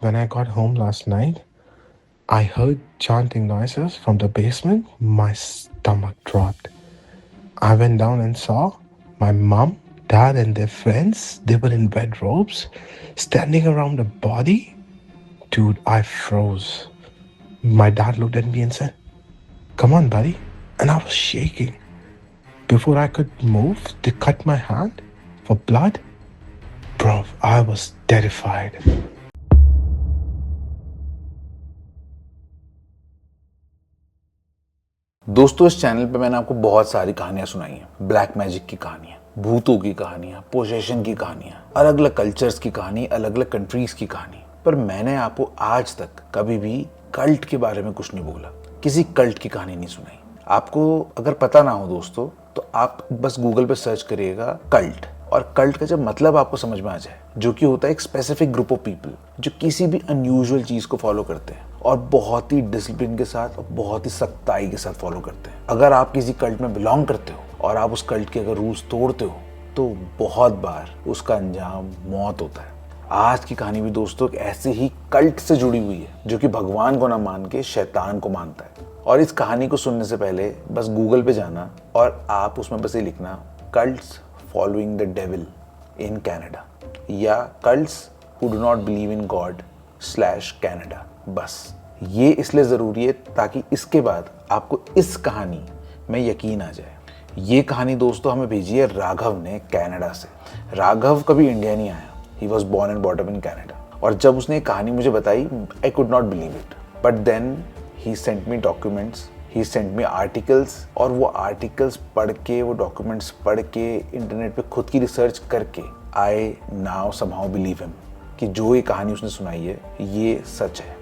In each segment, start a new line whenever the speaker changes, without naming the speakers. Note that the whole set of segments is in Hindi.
When I got home last night, I heard chanting noises from the basement. My stomach dropped. I went down and saw my mom, dad, and their friends. They were in red robes, standing around the body. Dude, I froze. My dad looked at me and said, "Come on, buddy." And I was shaking. Before I could move, they cut my hand for blood. Bro, I was terrified.
दोस्तों, इस चैनल पे मैंने आपको बहुत सारी कहानियां सुनाई हैं। ब्लैक मैजिक की कहानियां, भूतों की कहानियां, पोजेशन की कहानियां, अलग अलग कल्चर्स की कहानी, अलग अलग कंट्रीज की कहानी। पर मैंने आपको आज तक कभी भी कल्ट के बारे में कुछ नहीं बोला, किसी कल्ट की कहानी नहीं सुनाई। आपको अगर पता ना हो दोस्तों, तो आप बस गूगल पे सर्च करिएगा कल्ट, और कल्ट का जब मतलब आपको समझ में आ जाए, जो कि होता है एक स्पेसिफिक ग्रुप ऑफ पीपल जो किसी भी अनयूजुअल चीज को फॉलो करते हैं और बहुत ही डिसिप्लिन के साथ और बहुत ही सख्ताई के साथ फॉलो करते हैं। अगर आप किसी कल्ट में बिलोंग करते हो और आप उस कल्ट के अगर रूल्स तोड़ते हो, तो बहुत बार उसका अंजाम मौत होता है। आज की कहानी भी दोस्तों एक ऐसे ही कल्ट से जुड़ी हुई है, जो कि भगवान को ना मान के शैतान को मानता है। और इस कहानी को सुनने से पहले बस गूगल पे जाना और आप उसमें बस ये लिखना, cults following the devil in Canada, या cults who do not believe in God /Canada. बस ये इसलिए ज़रूरी है ताकि इसके बाद आपको इस कहानी में यकीन आ जाए। ये कहानी दोस्तों हमें भेजी है राघव ने कनाडा से। राघव कभी इंडिया नहीं आया, he was born and brought up in Canada. और जब उसने कहानी मुझे बताई, I could not believe it, but then he sent me documents, he sent me articles, और वो आर्टिकल्स पढ़ के, वो डॉक्यूमेंट्स पढ़ के, इंटरनेट पे खुद की रिसर्च करके, I now somehow believe him कि जो ये कहानी उसने सुनाई है ये सच है।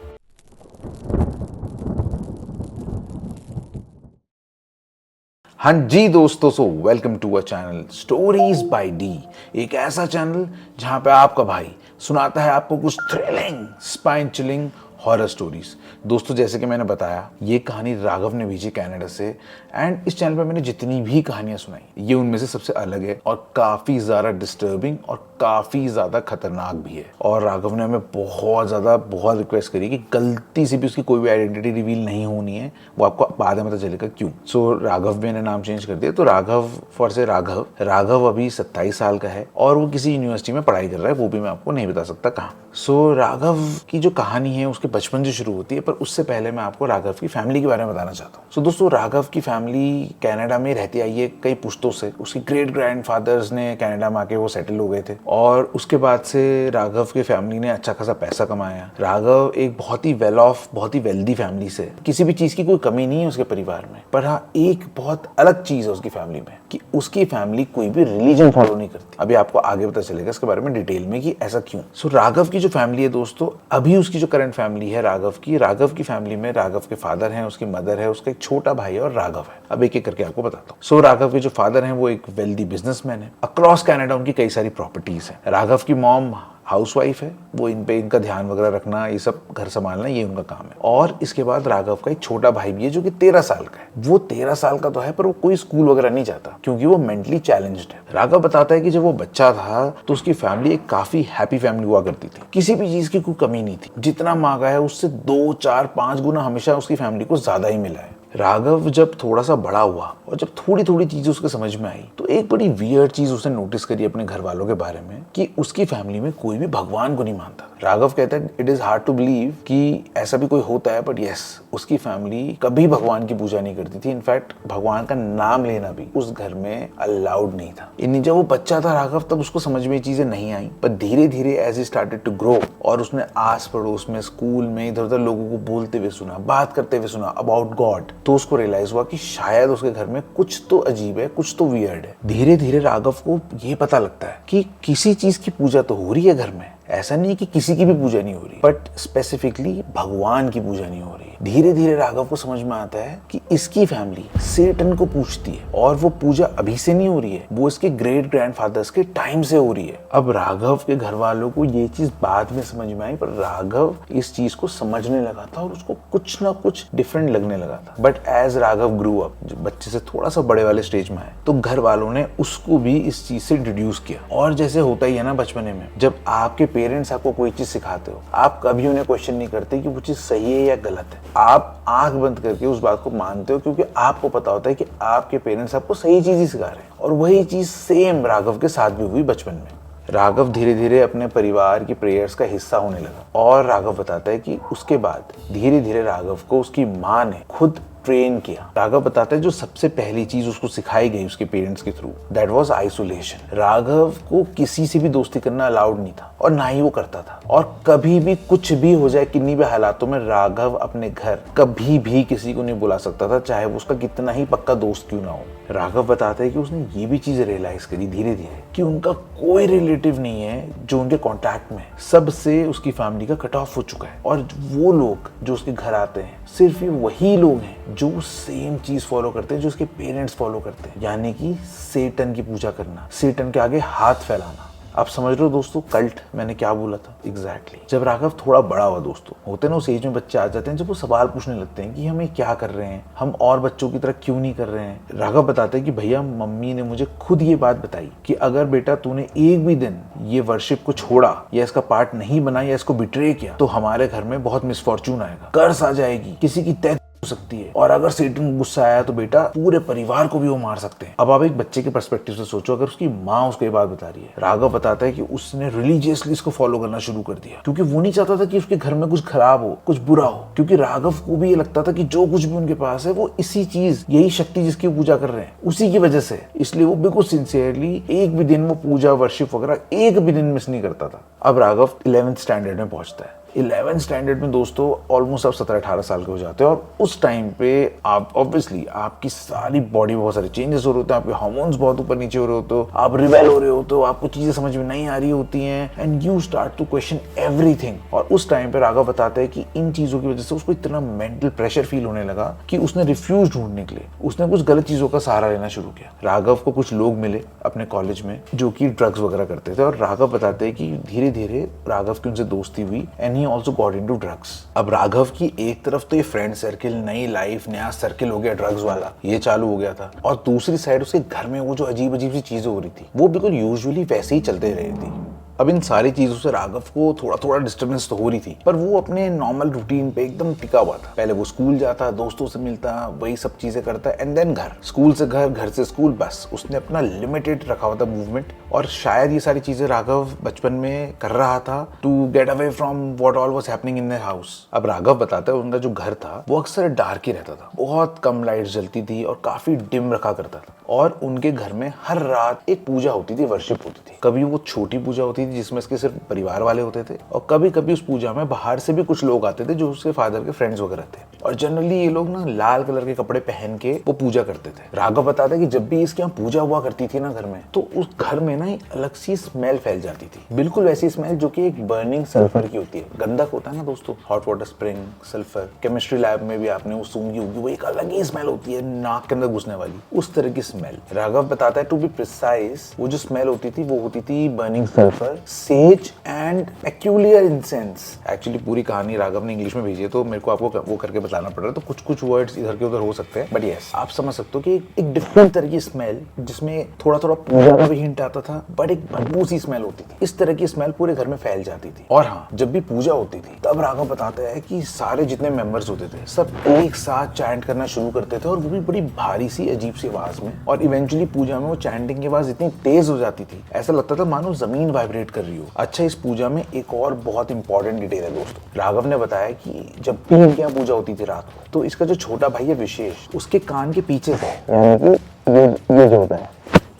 हाँ जी दोस्तों, so welcome to a channel stories by D, एक ऐसा चैनल जहां पे आपका भाई सुनाता है आपको कुछ thrilling, spine chilling horror stories. दोस्तों, जैसे कि मैंने बताया, ये कहानी राघव ने भेजी कनाडा से, एंड इस चैनल पे मैंने जितनी भी कहानियां सुनाई, ये उनमें से सबसे अलग है और काफी ज्यादा डिस्टर्बिंग और काफी ज्यादा खतरनाक भी है। और राघव ने हमें बहुत रिक्वेस्ट करी कि गलती से भी उसकी कोई भी आइडेंटिटी रिवील नहीं होनी है। वो आपको बाद में पता चलेगा क्यों। सो राघव भी मैंने नाम चेंज कर दिया, तो राघव फॉर से राघव। राघव अभी 27 साल का है और वो किसी यूनिवर्सिटी में पढ़ाई कर रहा है, वो भी मैं आपको नहीं बता सकता कहाँ। सो राघव की जो कहानी है उसके बचपन से शुरू होती है, पर उससे पहले मैं आपको राघव की फैमिली के बारे में बताना चाहता हूँ। सो दोस्तों, राघव की फैमिली कनाडा में रहती आई है कई पुश्तों से। उसके ग्रेट ग्रैंडफादर्स ने कनाडा में आके वो सेटल हो गए थे, और उसके बाद से राघव की फैमिली ने अच्छा खासा पैसा कमाया। राघव एक बहुत ही वेल ऑफ, बहुत ही वेल्दी फैमिली से, किसी भी चीज की कोई कमी नहीं है उसके परिवार में। पर हाँ, एक बहुत अलग चीज है उसकी फैमिली में कि उसकी फैमिली कोई भी रिलीजन फॉलो नहीं करती। अभी आपको आगे पता चलेगा इसके बारे में डिटेल में कि ऐसा क्यों। सो राघव की जो फैमिली है दोस्तों, अभी उसकी जो करंट फैमिली है राघव की फैमिली में राघव के फादर हैं, उसकी मदर है, उसका एक छोटा भाई है और राघव है। अब एक एक करके आपको बताता हूँ। सो राघव के जो फादर हैं वो एक वेल्दी बिजनेसमैन है। अक्रॉस कनाडा उनकी कई सारी प्रॉपर्टीज है। राघव की मॉम हाउसवाइफ है, वो इन पे इनका ध्यान वगैरह रखना, ये सब घर संभालना, ये उनका काम है। और इसके बाद राघव का एक छोटा भाई भी है जो कि 13 साल का है। वो 13 साल का तो है, पर वो कोई स्कूल वगैरह नहीं जाता क्योंकि वो मेंटली चैलेंज्ड है। राघव बताता है कि जब वो बच्चा था तो उसकी फैमिली एक काफी हैप्पी फैमिली हुआ करती थी, किसी भी चीज की कोई कमी नहीं थी। जितना मांगा है उससे 2, 4, 5 गुना हमेशा उसकी फैमिली को ज्यादा ही मिला है। राघव जब थोड़ा सा बड़ा हुआ और जब थोड़ी थोड़ी चीजें उसके समझ में आई, तो एक बड़ी वियर्ड चीज उसने नोटिस करी अपने घर वालों के बारे में कि उसकी फैमिली में कोई भी भगवान को नहीं मानता। राघव कहता है, it is hard to believe कि ऐसा भी कोई होता है, बट यस, उसकी फैमिली कभी भगवान की पूजा नहीं करती थी। इनफैक्ट भगवान का नाम लेना भी उस घर में अलाउड नहीं था। इन्हीं जब वो बच्चा था राघव, तब उसको समझ में ये चीजें नहीं आई, पर धीरे धीरे as he started to grow, और उसने आस पड़ोस में, स्कूल में, इधर उधर लोगों को बोलते हुए सुना, बात करते हुए सुना अबाउट गॉड, तो उसको रियलाइज हुआ कि शायद उसके घर में कुछ तो अजीब है, कुछ तो वियर्ड है। धीरे धीरे राघव को ये पता लगता है कि किसी चीज की पूजा तो हो रही है घर में, ऐसा नहीं कि किसी की भी पूजा नहीं हो रही, बट स्पेसिफिकली भगवान की पूजा नहीं हो रही। धीरे धीरे राघव को समझ में आता है कि इसकी फैमिली सेटन को पूजती है, और वो पूजा अभी से नहीं हो रही है, वो इसके ग्रेट ग्रैंडफादर्स के टाइम से हो रही है। अब राघव के घर वालों को ये चीज बाद में समझ में आई, पर राघव इस चीज को समझने लगा था और उसको कुछ ना कुछ डिफरेंट लगने लगा था। But as Raghav grew up, जब बच्चे से थोड़ा सा बड़े वाले स्टेज में आए, तो घर वालों ने उसको भी इस चीज से इंट्रोड्यूस किया। और जैसे होता ही है ना बचपने में, जब आपके पेरेंट्स आपको कोई चीज सिखाते हो, आप कभी उन्हें क्वेश्चन नहीं करते कि वो चीज सही है या गलत है। आप आंख बंद करके उस बात को मानते हो, क्योंकि आपको पता होता है कि आपके पेरेंट्स आपको सही चीज ही सिखा रहे हैं। और वही चीज सेम राघव के साथ भी हुई बचपन में। राघव धीरे धीरे अपने परिवार की प्रेयर्स का हिस्सा होने लगा, और राघव बताता है कि उसके बाद धीरे धीरे राघव को उसकी माँ ने खुद ट्रेन किया। राघव बताता है जो सबसे पहली चीज उसको सिखाई गई उसके पेरेंट्स के through, that was isolation. Raghav को किसी से भी दोस्ती करना अलाउड नहीं था, और ना ही वो करता था। और कभी भी कुछ भी हो जाए, किन्हीं भी हालातों में, राघव अपने घर कभी भी किसी को नहीं बुला सकता था, चाहे वो उसका कितना ही पक्का दोस्त क्यों ना हो। राघव बताता है कि उसने ये भी चीज रियलाइज करी धीरे धीरे कि उनका कोई रिलेटिव नहीं है जो उनके कांटेक्ट में है। सबसे उसकी फैमिली का कट ऑफ हो चुका है, और वो लोग जो उसके घर आते हैं सिर्फ ये वही लोग हैं जो सेम चीज फॉलो करते हैं जो उसके पेरेंट्स फॉलो करते हैं, यानी कि सेटन की पूजा करना, सेटन के आगे हाथ फैलाना। आप समझ रहे हो दोस्तों कल्ट मैंने क्या बोला था एग्जैक्टली। जब राघव थोड़ा बड़ा हुआ दोस्तों, होते ना उस एज में बच्चे आ जाते हैं जब वो सवाल पूछने लगते हैं कि हमें क्या कर रहे हैं, हम और बच्चों की तरह क्यों नहीं कर रहे हैं। राघव बताते हैं कि भैया मम्मी ने मुझे खुद ये बात बताई कि अगर बेटा तूने एक भी दिन ये वर्शिप को छोड़ा या इसका पार्ट नहीं बना या इसको बिट्रे किया तो हमारे घर में बहुत मिसफॉर्चून आएगा, कर्स आ जाएगी, किसी की तय हो सकती है, और अगर सेटन को गुस्सा आया तो बेटा पूरे परिवार को भी वो मार सकते हैं। अब आप एक बच्चे के पर्सपेक्टिव से सोचो, अगर उसकी माँ उसको ये बात बता रही है। राघव बताता है कि उसने रिलीजियसली इसको फॉलो करना शुरू कर दिया, क्योंकि वो नहीं चाहता था कि उसके घर में कुछ खराब हो, कुछ बुरा हो, क्योंकि राघव को भी ये लगता था कि जो कुछ भी उनके पास है वो इसी चीज, यही शक्ति जिसकी पूजा कर रहे हैं उसी की वजह से। इसलिए वो बिल्कुल सिंसियरली एक भी दिन वो पूजा वर्शिप वगैरह एक भी दिन मिस नहीं करता था। अब राघव 11th स्टैंडर्ड में पहुंचता है। 11th स्टैंडर्ड में दोस्तों ऑलमोस्ट आप 17-18 साल के हो जाते हो, और उस टाइम पे आप ऑब्वियसली आपकी सारी बॉडी में बहुत सारे चेंजेस हो रहे होते हैं, आपके हार्मोन्स बहुत ऊपर नीचे हो रहे होते हो, आप रिबेल हो रहे होते हो, आपको चीजें समझ में नहीं आ रही होती हैं, and you start to question everything. और उस टाइम पे राघव बताते हैं कि इन चीजों की वजह से उसको इतना मेंटल प्रेशर फील होने लगा कि उसने रिफ्यूज ढूंढने के लिए उसने कुछ गलत चीजों का सहारा लेना शुरू किया। राघव को कुछ लोग मिले अपने कॉलेज में जो कि ड्रग्स वगैरह करते थे, और राघव बताते हैं कि धीरे धीरे राघव की उनसे दोस्ती हुई, and he also got into drugs. अब राघव की एक तरफ तो ये फ्रेंड सर्किल, नई लाइफ, नया सर्किल हो गया ड्रग्स वाला, ये चालू हो गया था, और दूसरी साइड उसके घर में वो जो अजीब अजीब सी चीजें हो रही थी वो बिल्कुल यूजुअली वैसे ही चलते रही थी। अब इन सारी चीजों से राघव को थोड़ा थोड़ा डिस्टर्बेंस तो हो रही थी, पर वो अपने नॉर्मल रूटीन पे एकदम टिका हुआ था। पहले वो स्कूल जाता, दोस्तों से मिलता, वही सब चीजें करता, एंड देन घर, स्कूल से घर, घर से स्कूल, बस उसने अपना लिमिटेड रखा हुआ था मूवमेंट। और शायद ये सारी चीजें राघव बचपन में कर रहा था to get away from what all was happening in their house. अब राघव बताता है उनका जो घर था वो अक्सर डार्क ही रहता था, बहुत कम लाइट जलती थी और काफी डिम रखा करता था, और उनके घर में हर रात एक पूजा होती थी, वर्शिप होती थी। कभी वो छोटी पूजा होती थी जिसमें इसके सिर्फ परिवार वाले होते थे, और कभी कभी उस पूजा में बाहर से भी कुछ लोग आते थे जो उसके फादर के फ्रेंड्स वगैरह थे, और जनरली ये लोग ना लाल कलर के कपड़े पहन के वो पूजा करते थे। राघव बताता है कि जब भी इसके यहाँ पूजा हुआ करती थी ना घर में, तो उस घर में ना एक अलग सी स्मेल फैल जाती थी, बिल्कुल वैसी स्मेल जो कि एक बर्निंग सल्फर की होती है। गंधक होता है ना दोस्तों, hot water spring, sulphur, chemistry lab में भी आपने वो सूंघी होगी, वो एक अलग ही स्मेल होती है नाक के अंदर घुसने वाली, उस तरह की स्मेल। राघव बताता है टू बी प्रिसाइज वो जो स्मेल होती थी वो होती थी burning sulphur, says and peculiar incense. Actually पूरी कहानी राघव ने इंग्लिश में भेजी है तो मेरे को आपको वो करके बताना पड़ रहा है, तो कुछ कुछ वर्ड्स इधर के उधर हो सकते हैं, बट यस आप समझ सकते हो कि एक डिफरेंट तरह की स्मेल जिसमें थोड़ा थोड़ा पूजा का भी हिंट आता था, बट एक बदबू सी स्मेल होती थी। इस तरह की स्मेल पूरे घर में फैल जाती थी। और हाँ, जब भी पूजा होती थी तब राघव बताता है कि सारे जितने मेंबर्स होते थे सब एक साथ चैंट करना शुरू करते थे, और वो भी बड़ी भारी सी अजीब सी आवाज में, और इवेंचुअली पूजा में वो चैंटिंग की आवाज इतनी तेज हो जाती थी ऐसा लगता था मानो जमीन वाइब्रेट कर रही हो। अच्छा, इस पूजा में एक और बहुत इंपॉर्टेंट डिटेल है दोस्तों। राघव ने बताया कि जब भी इनके यहाँ पूजा होती थी रात को, तो इसका जो छोटा भाई है विशेष, उसके कान के पीछे से यानी कि ये जो होता है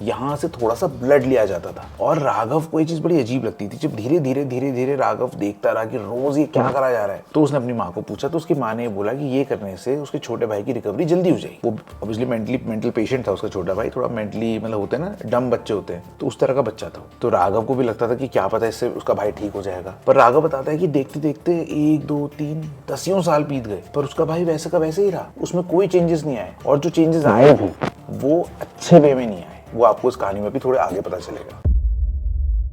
यहाँ से थोड़ा सा ब्लड लिया जाता था। और राघव को ये चीज बड़ी अजीब लगती थी। जब धीरे धीरे राघव देखता रहा कि रोज ये क्या करा जा रहा है, तो उसने अपनी माँ को पूछा, तो उसकी माँ ने बोला कि ये करने से उसके छोटे भाई की रिकवरी जल्दी हो जाएगी। वो ऑब्वियसली मेंटल पेशेंट था उसका छोटा भाई, थोड़ा मेंटली मतलब होते हैं ना डम बच्चे होते हैं, तो उस तरह का बच्चा था। तो राघव को भी लगता था कि क्या पता इससे उसका भाई ठीक हो जाएगा। पर राघव बताता है कि देखते देखते 1 2 3 10 साल बीत गए, पर उसका भाई वैसे का वैसे ही रहा, उसमें कोई चेंजेस नहीं आए, और जो चेंजेस आए भी वो अच्छे वे में नहीं आए। वो आपको इस कहानी में भी थोड़े आगे पता चलेगा।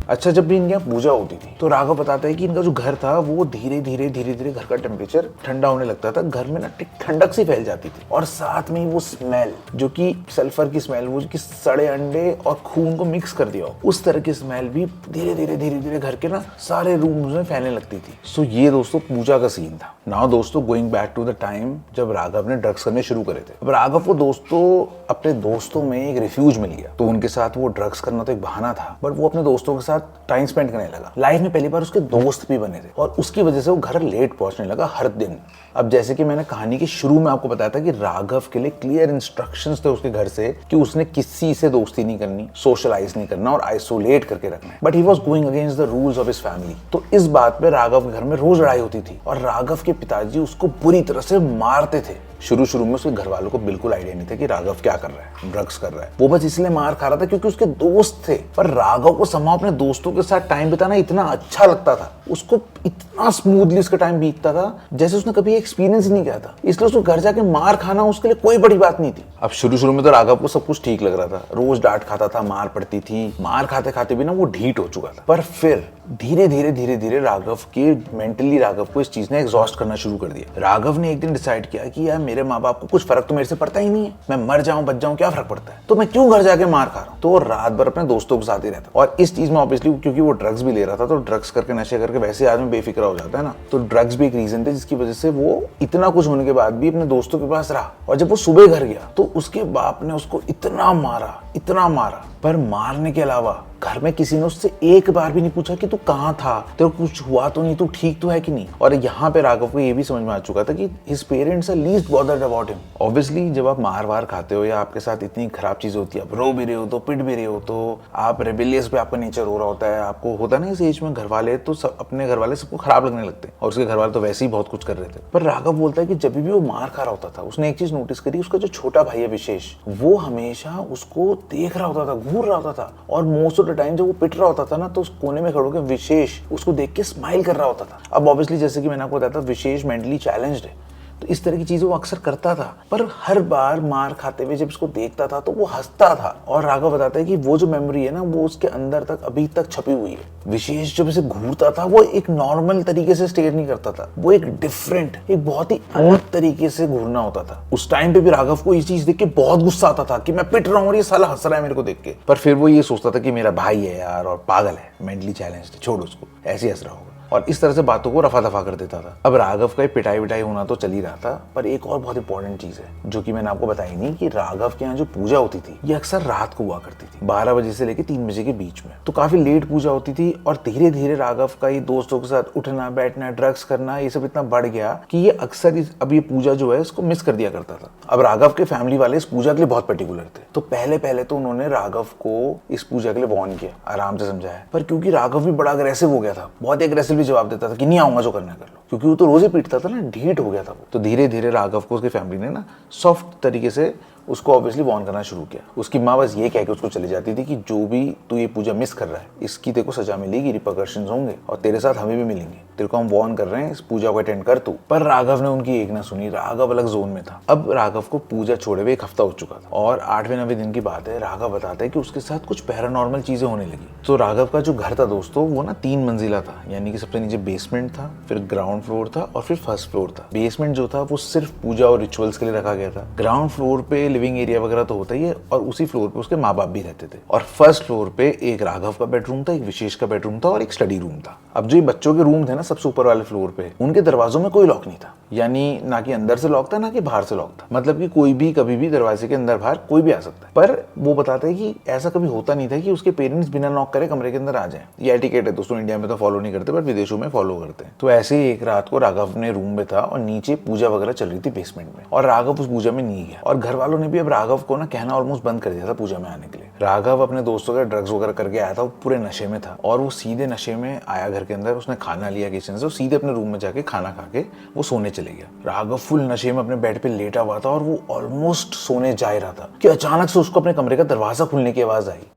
अच्छा, जब भी इनके यहाँ पूजा होती थी तो राघव बताता है कि इनका जो घर था वो धीरे धीरे घर का टेम्परेचर ठंडा होने लगता था। घर में ना ठंडक सी फैल जाती थी और साथ में वो स्मेल जो कि सल्फर की स्मेल, वो कि सड़े अंडे और खून को मिक्स कर दिया हो, उस तरह की स्मेल भी धीरे धीरे घर के ना सारे रूम्स में फैलने लगती थी। सो ये दोस्तों पूजा का सीन था। नाउ दोस्तों, going back to the time जब राघव ने ड्रग्स करने शुरू करे थे। अब राघव को दोस्तों अपने दोस्तों में एक रिफ्यूज मिल गया, तो उनके साथ वो ड्रग्स करना तो एक बहाना था, बट वो अपने दोस्तों के साथ टाइम स्पेंड करने लगा। लाइफ में पहली बार उसके दोस्त भी बने थे और उसकी वजह से वो घर लेट पहुंचने लगा हर दिन। अब जैसे कि मैंने कहानी के शुरू में आपको बताया था कि राघव के लिए क्लियर इंस्ट्रक्शंस थे उसके घर से कि उसने किसी से दोस्ती नहीं करनी, सोशलाइज नहीं करना और आइसोलेट करके रखना है। But he was going against the rules of his family. तो इस बात पे राघव के घर में रोज लड़ाई होती थी और राघव के पिताजी उसको बुरी तरह से मारते थे। शुरू में उसके घर वालों को बिल्कुल आइडिया नहीं था कि राघव क्या कर रहा है, ड्रग्स कर रहा है। वो बस इसलिए मार खा रहा था क्योंकि उसके दोस्त थे। पर राघव को समां अपने दोस्तों के साथ टाइम बिताना इतना अच्छा लगता था, उसको इतना स्मूथली उसका टाइम बीतता था जैसे उसने कभी एक्सपीरियंस नहीं किया था। इसलिए उसको घर जाके मार खाना उसके लिए कोई बड़ी बात नहीं थी। अब शुरू में तो राघव को सब कुछ ठीक लग रहा था, रोज डांट खाता था, मार पड़ती थी, मार खाते खाते भी ना वो ढीठ हो चुका था। पर फिर धीरे धीरे राघव के मेंटली राघव को इस चीज ने एग्जॉस्ट करना शुरू कर दिया। राघव ने एक दिन डिसाइड किया कि यार मेरे माँ बाप को कुछ फर्क तो मेरे से पड़ता ही नहीं है, मैं मर जाऊं बच जाऊं क्या फर्क पड़ता है, तो मैं क्यों घर जाके मार खा रहा हूं। तो वो रात भर अपने दोस्तों के साथ ही रहता और इस चीज में ऑब्वियसली क्योंकि वो ड्रग्स भी ले रहा था, तो ड्रग्स करके नशे करके वैसे आदमी बेफिक्र हो जाता है ना, तो ड्रग्स भी एक रीजन थे जिसकी वजह से वो इतना कुछ होने के बाद भी अपने दोस्तों के पास रहा। और जब वो सुबह घर गया तो उसके बाप ने उसको इतना मारा, पर मारने के अलावा घर में किसी ने उससे एक बार भी नहीं पूछा कि तू कहाँ था, तेरे को कुछ हुआ तो नहीं, तू ठीक तो है कि नहीं। और यहाँ पे राघव को ये भी समझ में आ चुका था कि his parents are least bothered about him. Obviously जब आप मार वार खाते हो या आपके साथ इतनी खराब चीज होती है, आप रो भी रहे हो तो पिट भी रहे हो, तो आप रेबिलियस भी आपका नेचर हो रहा होता है, आपको होता है ना इस एज में घर वाले तो अपने घर वाले सबको खराब लगने लगते हैं और उसके घर वाले तो वैसे ही बहुत कुछ कर रहे थे। पर राघव बोलता है कि जब भी वो मार खा रहा होता था उसने एक चीज नोटिस करी, उसका जो छोटा भाई है विशेष, वो हमेशा उसको देख रहा होता था, घूर रहा होता था और मोस्ट ऑफ द टाइम जब वो पिट रहा होता था ना तो उस कोने में खड़े होकर विशेष उसको देख के स्माइल कर रहा होता था। अब ऑब्वियसली जैसे कि मैंने आपको बताया था विशेष मेंटली चैलेंज्ड है, तो इस तरह की चीजें वो अक्सर करता था। पर हर बार मार खाते हुए जब इसको देखता था तो वो हंसता था। और राघव बताता है कि वो जो मेमोरी है ना वो उसके अंदर तक अभी तक छपी हुई है। विशेष जब इसे घूरता था वो एक नॉर्मल तरीके से स्टेयर नहीं करता था, वो एक डिफरेंट, एक बहुत ही अलग तरीके से घूरना होता था। उस टाइम पे भी राघव को ये चीज देख के बहुत गुस्सा आता था कि मैं पिट रहा हूँ और ये साला हंस रहा है मेरे को देख के। पर फिर वो ये सोचता था कि मेरा भाई है यार और पागल है, मेंटली चैलेंज्ड, छोड़ उसको, ऐसे हंस रहा होगा। और इस तरह से बातों को रफा दफा कर देता था। अब राघव का पिटाई विटाई होना तो चल ही रहा था, पर एक और बहुत इंपॉर्टेंट चीज है जो कि मैंने आपको बताई नहीं, कि राघव के यहाँ जो पूजा होती थी ये अक्सर रात को हुआ करती थी, 12 बजे से लेकर 3 बजे के बीच में। तो काफी लेट पूजा होती थी और धीरे धीरे राघव का ये दोस्तों के साथ उठना बैठना, ड्रग्स करना, ये सब इतना बढ़ गया कि ये अक्सर अब ये पूजा जो है इसको मिस कर दिया करता था। अब राघव के फैमिली वाले इस पूजा के लिए बहुत पर्टिकुलर थे, तो पहले तो उन्होंने राघव को इस पूजा के लिए वार्न किया, आराम से समझाया। पर क्योंकि राघव भी बड़ा अग्रेसिव हो गया था, बहुत एग्रेसिवली जवाब देता था कि नहीं आऊंगा, जो करना कर लो, क्योंकि वो तो रोज ही पीटता था ना, ढीठ हो गया था वो। तो धीरे धीरे राघव को उसकी फैमिली ने ना सॉफ्ट तरीके से उसको ऑब्वियसली वार्न करना शुरू किया। उसकी माँ बस ये कह के उसको चली जाती थी कि जो भी तू ये पूजा मिस कर रहा है इसकी तेरे को सजा मिलेगी, रिपरकशंस होंगे और तेरे साथ हमें भी मिलेंगे, तेरे को हम वार्न कर रहे हैं, इस पूजा को अटेंड कर तू। पर राघव ने उनकी एक ना सुनी, राघव अलग जोन में था। अब राघव को पूजा छोड़े हुए 1 हफ्ता हो चुका था और 8वें-9वें दिन की बात है। राघव बताता है कि उसके साथ कुछ पैरानॉर्मल चीजें होने लगी। तो राघव का जो घर था दोस्तों वो ना 3 मंजिला था, यानी कि सबसे नीचे बेसमेंट था, फिर ग्राउंड फ्लोर था और फिर फर्स्ट फ्लोर था। बेसमेंट जो था वो सिर्फ पूजा और रिचुअल्स के लिए रखा गया था। ग्राउंड फ्लोर पे लिविंग एरिया वगैरह तो होता ही है और उसी फ्लोर पे उसके माँ बाप भी रहते थे। और फर्स्ट फ्लोर पे एक राघव का बेडरूम था, एक विशेष का बेडरूम था और एक स्टडी रूम था। अब जो ये बच्चों के रूम थे ना सबसे ऊपर वाले फ्लोर पे, उनके दरवाजों में कोई लॉक नहीं था, यानी ना कि अंदर से लॉक था ना कि बाहर से लॉक था, मतलब कि कोई भी कभी भी दरवाजे के अंदर बाहर कोई भी आ सकता है। पर वो बताते हैं कि ऐसा कभी होता नहीं था कि उसके पेरेंट्स बिना नॉक करे कमरे के अंदर आ जाए। ये एटिकेट है दोस्तों, इंडिया में तो फॉलो नहीं करते पर विदेशों में फॉलो करते हैं। तो ऐसे ही एक रात को राघव ने रूम में था और नीचे पूजा वगैरह चल रही थी बेसमेंट में, और राघव उस पूजा में नहीं गया। और घर वालों ने भी अब राघव को ना कहना ऑलमोस्ट बंद कर दिया था पूजा में आने के लिए। राघव अपने दोस्तों का ड्रग्स वगैरह करके आया था, वो पूरे नशे में था और वो सीधे नशे में आया घर के अंदर, उसने खाना लिया किचन से, सीधे अपने रूम में जाके खाना खा के वो सोने चले गया। राघव फुल नशे में अपने बेड पे लेटा हुआ था और वो ऑलमोस्ट सोने जा रहा था कि अचानक से उसको अपने कमरे का दरवाजा खुलने की आवाज आई।